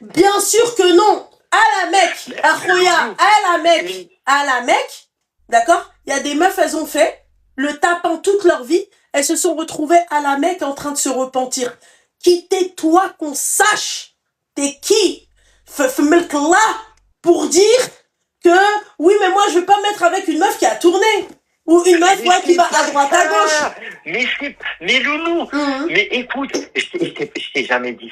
[SPEAKER 1] Bien sûr que non. À la Mecque, à Khoya, à la Mecque, d'accord? Il y a des meufs, elles ont fait le tapin toute leur vie, elles se sont retrouvées à la Mecque en train de se repentir. Quittez-toi qu'on sache. T'es qui? Pour dire que oui, mais moi je vais pas me mettre avec une meuf qui a tourné Ou une meuf, ouais, qui va à droite, à gauche.
[SPEAKER 2] Mais Loulou, mais écoute, je t'ai jamais dit.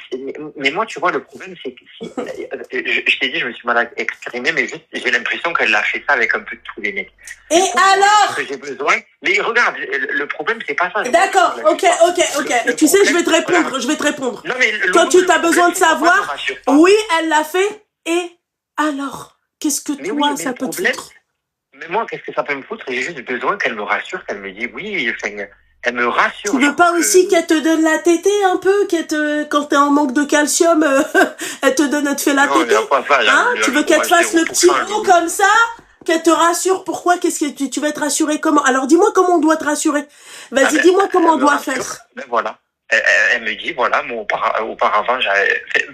[SPEAKER 2] Mais moi, tu vois, le problème, c'est que si, je t'ai dit, je me suis mal exprimé, mais juste, j'ai l'impression qu'elle a fait ça avec un peu tous les mecs.
[SPEAKER 1] Et
[SPEAKER 2] coup,
[SPEAKER 1] alors
[SPEAKER 2] que j'ai besoin. Mais regarde, le problème, c'est pas ça.
[SPEAKER 1] D'accord, ok. Tu sais, je vais te répondre.
[SPEAKER 2] Non, mais
[SPEAKER 1] Toi,
[SPEAKER 2] Loulou,
[SPEAKER 1] tu as besoin de savoir. Oui, elle l'a fait. Et alors, qu'est-ce que
[SPEAKER 2] mais
[SPEAKER 1] toi,
[SPEAKER 2] oui,
[SPEAKER 1] ça peut te foutre?
[SPEAKER 2] Mais moi, qu'est-ce que ça peut me foutre? J'ai juste besoin qu'elle me rassure, qu'elle me dise oui, elle me rassure.
[SPEAKER 1] Tu veux pas aussi qu'elle te donne la tétée un peu, quand t'es en manque de calcium, elle te fait la tétée? Tu veux qu'elle te fasse le petit mot comme ça, qu'elle te rassure? Pourquoi? Qu'est-ce que tu vas être rassuré comment? Alors dis-moi comment on doit te rassurer. Vas-y, dis-moi comment on doit faire.
[SPEAKER 2] Ben voilà. Elle me dit, voilà, moi, auparavant, je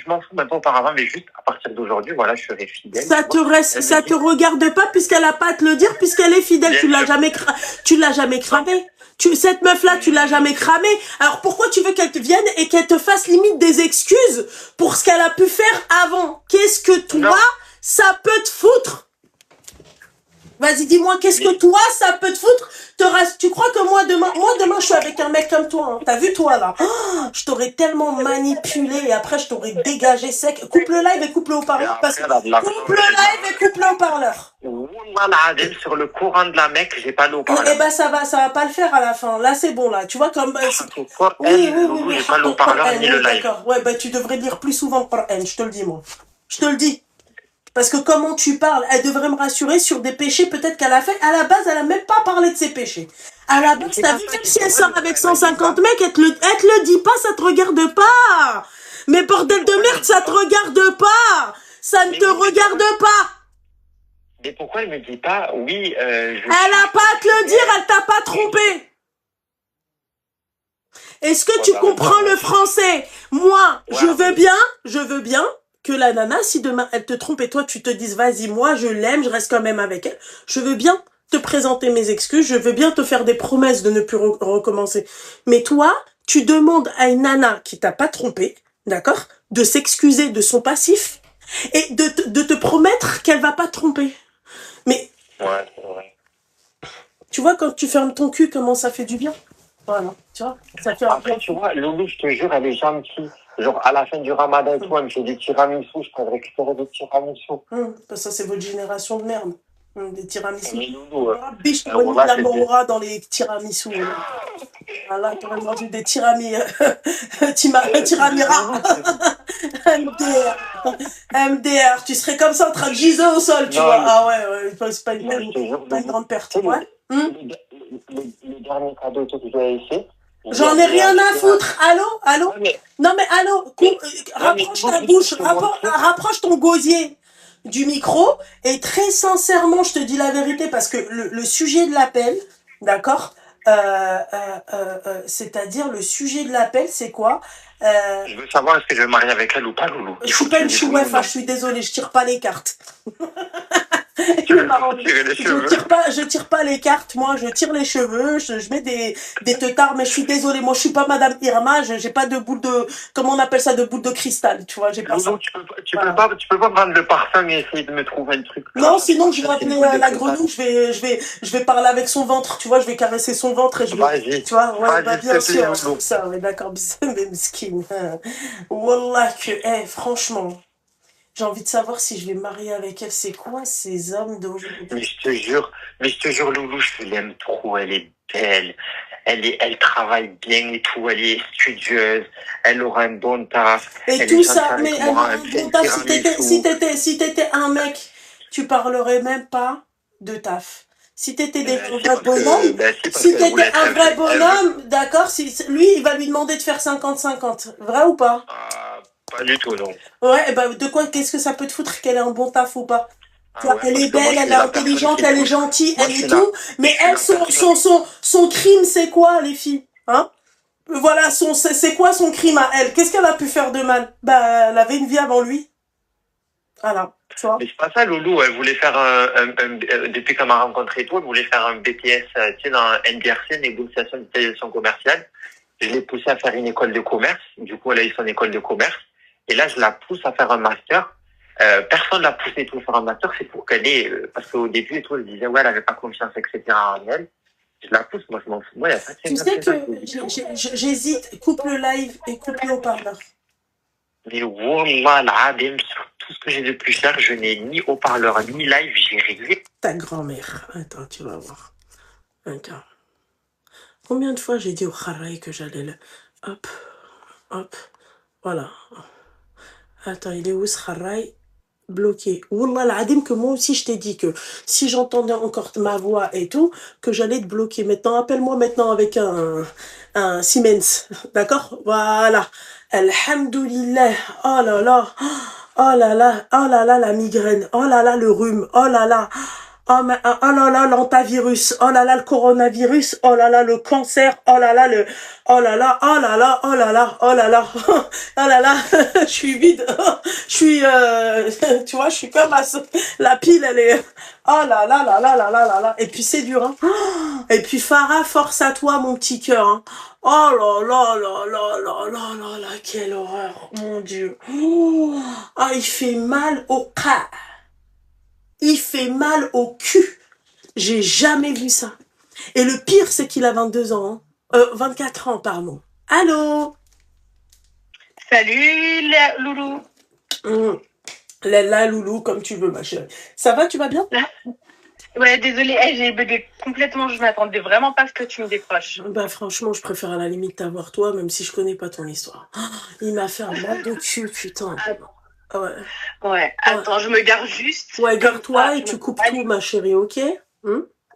[SPEAKER 2] m'en fous même pas auparavant, mais juste à partir d'aujourd'hui, voilà, je serai fidèle.
[SPEAKER 1] Ça te regarde pas puisqu'elle a pas à te le dire, puisqu'elle est fidèle. Tu l'as jamais cramé. Cette meuf-là, tu l'as jamais cramé. Alors pourquoi tu veux qu'elle te vienne et qu'elle te fasse limite des excuses pour ce qu'elle a pu faire avant? Qu'est-ce que toi, ça peut te foutre? Vas-y, dis-moi, qu'est-ce que toi, ça peut te foutre? Tu crois que moi, demain, je suis avec un mec comme toi, hein. T'as vu, toi, là? Oh, je t'aurais tellement manipulé et après, je t'aurais dégagé sec. Coupe le live et coupe le haut-parleur. Coupe le live et coupe le haut-parleur.
[SPEAKER 2] Sur le courant de la Mecque, j'ai pas le haut-parleur.
[SPEAKER 1] Eh ben, ça va pas le faire à la fin. Là, c'est bon, là. Tu vois, comme...
[SPEAKER 2] Oui. J'ai pas le haut-parleur ni le live.
[SPEAKER 1] D'accord. Ouais, bah, tu devrais lire plus souvent le Coran, je te le dis, moi. Je te le dis. Parce que comment tu parles, elle devrait me rassurer sur des péchés peut-être qu'elle a fait. À la base, elle a même pas parlé de ses péchés. À la base, t'as vu, même si elle sort avec 150 mecs, elle te le dit pas, ça te regarde pas. Mais bordel de merde, ça te regarde pas. Ça ne te regarde pas.
[SPEAKER 2] Mais pourquoi elle me dit pas, oui,
[SPEAKER 1] elle a pas à te le dire, elle t'a pas trompé. Est-ce que tu comprends le français? Moi, je veux bien que la nana, si demain elle te trompe et toi tu te dises vas-y, moi je l'aime, je reste quand même avec elle, je veux bien te présenter mes excuses, je veux bien te faire des promesses de ne plus recommencer. Mais toi, tu demandes à une nana qui t'a pas trompé, d'accord, de s'excuser de son passif et de te promettre qu'elle va pas te tromper. Mais
[SPEAKER 2] ouais.
[SPEAKER 1] Tu vois, quand tu fermes ton cul, comment ça fait du bien? Voilà, tu vois, ça fait
[SPEAKER 2] après, tu vois, Loulou, je te jure, elle est gentille. Genre, à la fin du ramadan et tout, elle me fait des tiramisu, je peux récupérer des tiramisu.
[SPEAKER 1] Ça, c'est votre génération de merde. Des tiramisu.
[SPEAKER 2] Mais Loulou,
[SPEAKER 1] biche, t'aurais mis de la morora dans les tiramisu. Voilà, t'aurais mangé des tiramira. MDR. Tu serais comme ça en train de giser au sol, tu vois. Ah ouais, c'est pas une grande perte. Ouais.
[SPEAKER 2] Le dernier cadeau que tu avais fait.
[SPEAKER 1] J'en ai rien à foutre. Allô? Non mais allô, rapproche ta bouche, rapproche ton gosier du micro et très sincèrement, je te dis la vérité parce que le sujet de l'appel, d'accord, c'est-à-dire le sujet de l'appel, c'est quoi?
[SPEAKER 2] Je veux savoir est-ce que je vais me marier avec elle ou pas, Loulou.
[SPEAKER 1] Je suis pas une chouefa, je suis désolée, je tire pas les cartes. Je tire pas les cartes, moi je tire les cheveux, je mets des teutards, mais je suis désolée, moi je suis pas Madame Irma, j'ai pas de boule de, comment on appelle ça, de boule de cristal, tu vois, j'ai pas ça.
[SPEAKER 2] Tu peux pas prendre le parfum et essayer de me trouver un truc.
[SPEAKER 1] Non, sinon je vais appeler la grenouille, je vais parler avec son ventre, tu vois, je vais caresser son ventre et je vais, tu vois, ouais, bah bien sûr, ça, ouais, d'accord, même skin. Wallah que, franchement. J'ai envie de savoir si je vais me marier avec elle. C'est quoi ces hommes d'aujourd'hui?
[SPEAKER 2] Mais je te jure, Loulou, je l'aime trop. Elle est belle. Elle travaille bien et tout. Elle est studieuse. Elle aura un bon taf.
[SPEAKER 1] Et tout ça, mais elle aura un bon taf. Si t'étais un mec, tu parlerais même pas de taf. Si t'étais un vrai bonhomme, d'accord, lui, il va lui demander de faire 50-50. Vrai ou pas?
[SPEAKER 2] Pas du tout, non.
[SPEAKER 1] Ouais, bah, de quoi, qu'est-ce que ça peut te foutre qu'elle ait un bon taf ou pas? Elle est belle, elle est intelligente, elle est gentille, elle est tout. Mais elle, son crime, c'est quoi, les filles? Hein? Voilà, c'est quoi son crime à elle? Qu'est-ce qu'elle a pu faire de mal? Bah, elle avait une vie avant lui. Voilà, tu vois.
[SPEAKER 2] Mais c'est pas ça, Loulou. Elle voulait faire depuis qu'elle m'a rencontré toi, elle voulait faire un BTS, tu sais, dans NDRC, négociation d'utilisation commerciale. Je l'ai poussée à faire une école de commerce. Du coup, elle a eu son école de commerce. Et là, je la pousse à faire un master. Personne l'a poussée à faire un master, c'est pour qu'elle ait, parce qu'au début et tout, elle disait, ouais, elle avait pas confiance, etc. en elle. Je la pousse, moi, je m'en fous. Moi, il n'y a pas de
[SPEAKER 1] Tu sais que j'hésite, coupe le live et coupe le haut-parleur.
[SPEAKER 2] Mais wallah, l'adem, sur tout ce que j'ai de plus cher, je n'ai ni haut-parleur, ni live, j'ai rien.
[SPEAKER 1] Ta grand-mère. Attends, tu vas voir. Attends. Combien de fois j'ai dit au Kharai que j'allais le... Hop, hop, voilà. Attends, il est où ce Kharai? Bloqué. Wallah l'adim que moi aussi je t'ai dit que si j'entendais encore ma voix et tout, que j'allais te bloquer. Maintenant, appelle-moi maintenant avec un Siemens. D'accord? Voilà. Alhamdoulilah. Oh là là. Oh là là. Oh là là la migraine. Oh là là le rhume. Oh là là. Oh là là, l'antavirus, oh là là, le coronavirus, oh là là, le cancer, oh là là, oh là là, oh là là, oh là là, oh là là, oh là là, je suis vide, je suis, tu vois, je suis comme la pile, elle est, oh là là là là là là là là, et puis c'est dur, hein, et puis Farah, force à toi, mon petit cœur, hein. Oh là là là là là là là là, quelle horreur, mon Dieu, ah, il fait mal au cas. Il fait mal au cul. J'ai jamais vu ça. Et le pire, c'est qu'il a 22 ans. 24 ans, pardon. Allô?
[SPEAKER 4] Salut, Loulou.
[SPEAKER 1] La Loulou, comme tu veux, ma chérie. Ça va, tu vas bien?
[SPEAKER 4] Ouais, désolée, j'ai bugué complètement. Je m'attendais vraiment pas à ce que tu me décroches.
[SPEAKER 1] Bah, franchement, je préfère à la limite t'avoir toi, même si je connais pas ton histoire. Il m'a fait un mal de cul, putain.
[SPEAKER 4] Ouais. Ouais, attends, je me gare juste.
[SPEAKER 1] Ouais, gare-toi et tu coupes tout, ma chérie, ok?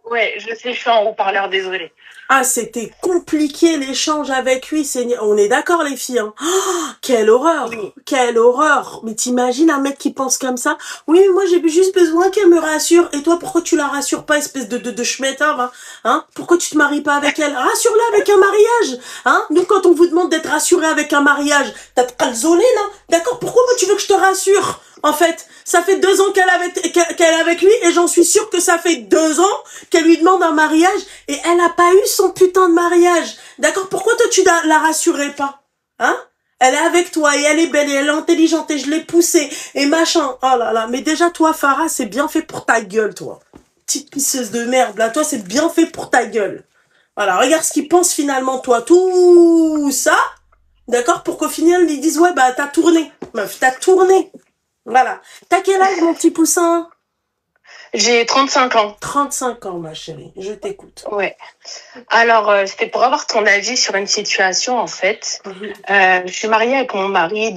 [SPEAKER 4] Ouais, je sais, je suis en haut-parleur, désolée.
[SPEAKER 1] Ah, c'était compliqué l'échange avec lui, on est d'accord les filles, hein. Oh, quelle horreur, oui. Quelle horreur. Mais t'imagines un mec qui pense comme ça? Oui, moi j'ai juste besoin qu'elle me rassure. Et toi, pourquoi tu la rassures pas, espèce de schmettard, hein? Pourquoi tu te maries pas avec elle? Rassure-la avec un mariage, hein? Nous, quand on vous demande d'être rassuré avec un mariage, t'as te calzoné, là? D'accord? Pourquoi moi tu veux que je te rassure? En fait, ça fait 2 ans qu'elle est avec lui et j'en suis sûre que ça fait 2 ans qu'elle lui demande un mariage et elle a pas eu son putain de mariage. D'accord? Pourquoi toi tu la rassurais pas? Hein? Elle est avec toi et elle est belle et elle est intelligente et je l'ai poussée et machin. Oh là là. Mais déjà toi, Farah, c'est bien fait pour ta gueule, toi. Petite pisseuse de merde, là. Toi, c'est bien fait pour ta gueule. Voilà. Regarde ce qu'ils pensent finalement, toi. Tout ça. D'accord? Pour qu'au final, ils disent, ouais, bah, t'as tourné. Meuf, t'as tourné. Voilà. T'as quel âge, mon petit poussin?
[SPEAKER 4] J'ai 35 ans.
[SPEAKER 1] 35 ans, ma chérie. Je t'écoute.
[SPEAKER 4] Ouais. Alors, c'était pour avoir ton avis sur une situation, en fait. Je suis mariée avec mon mari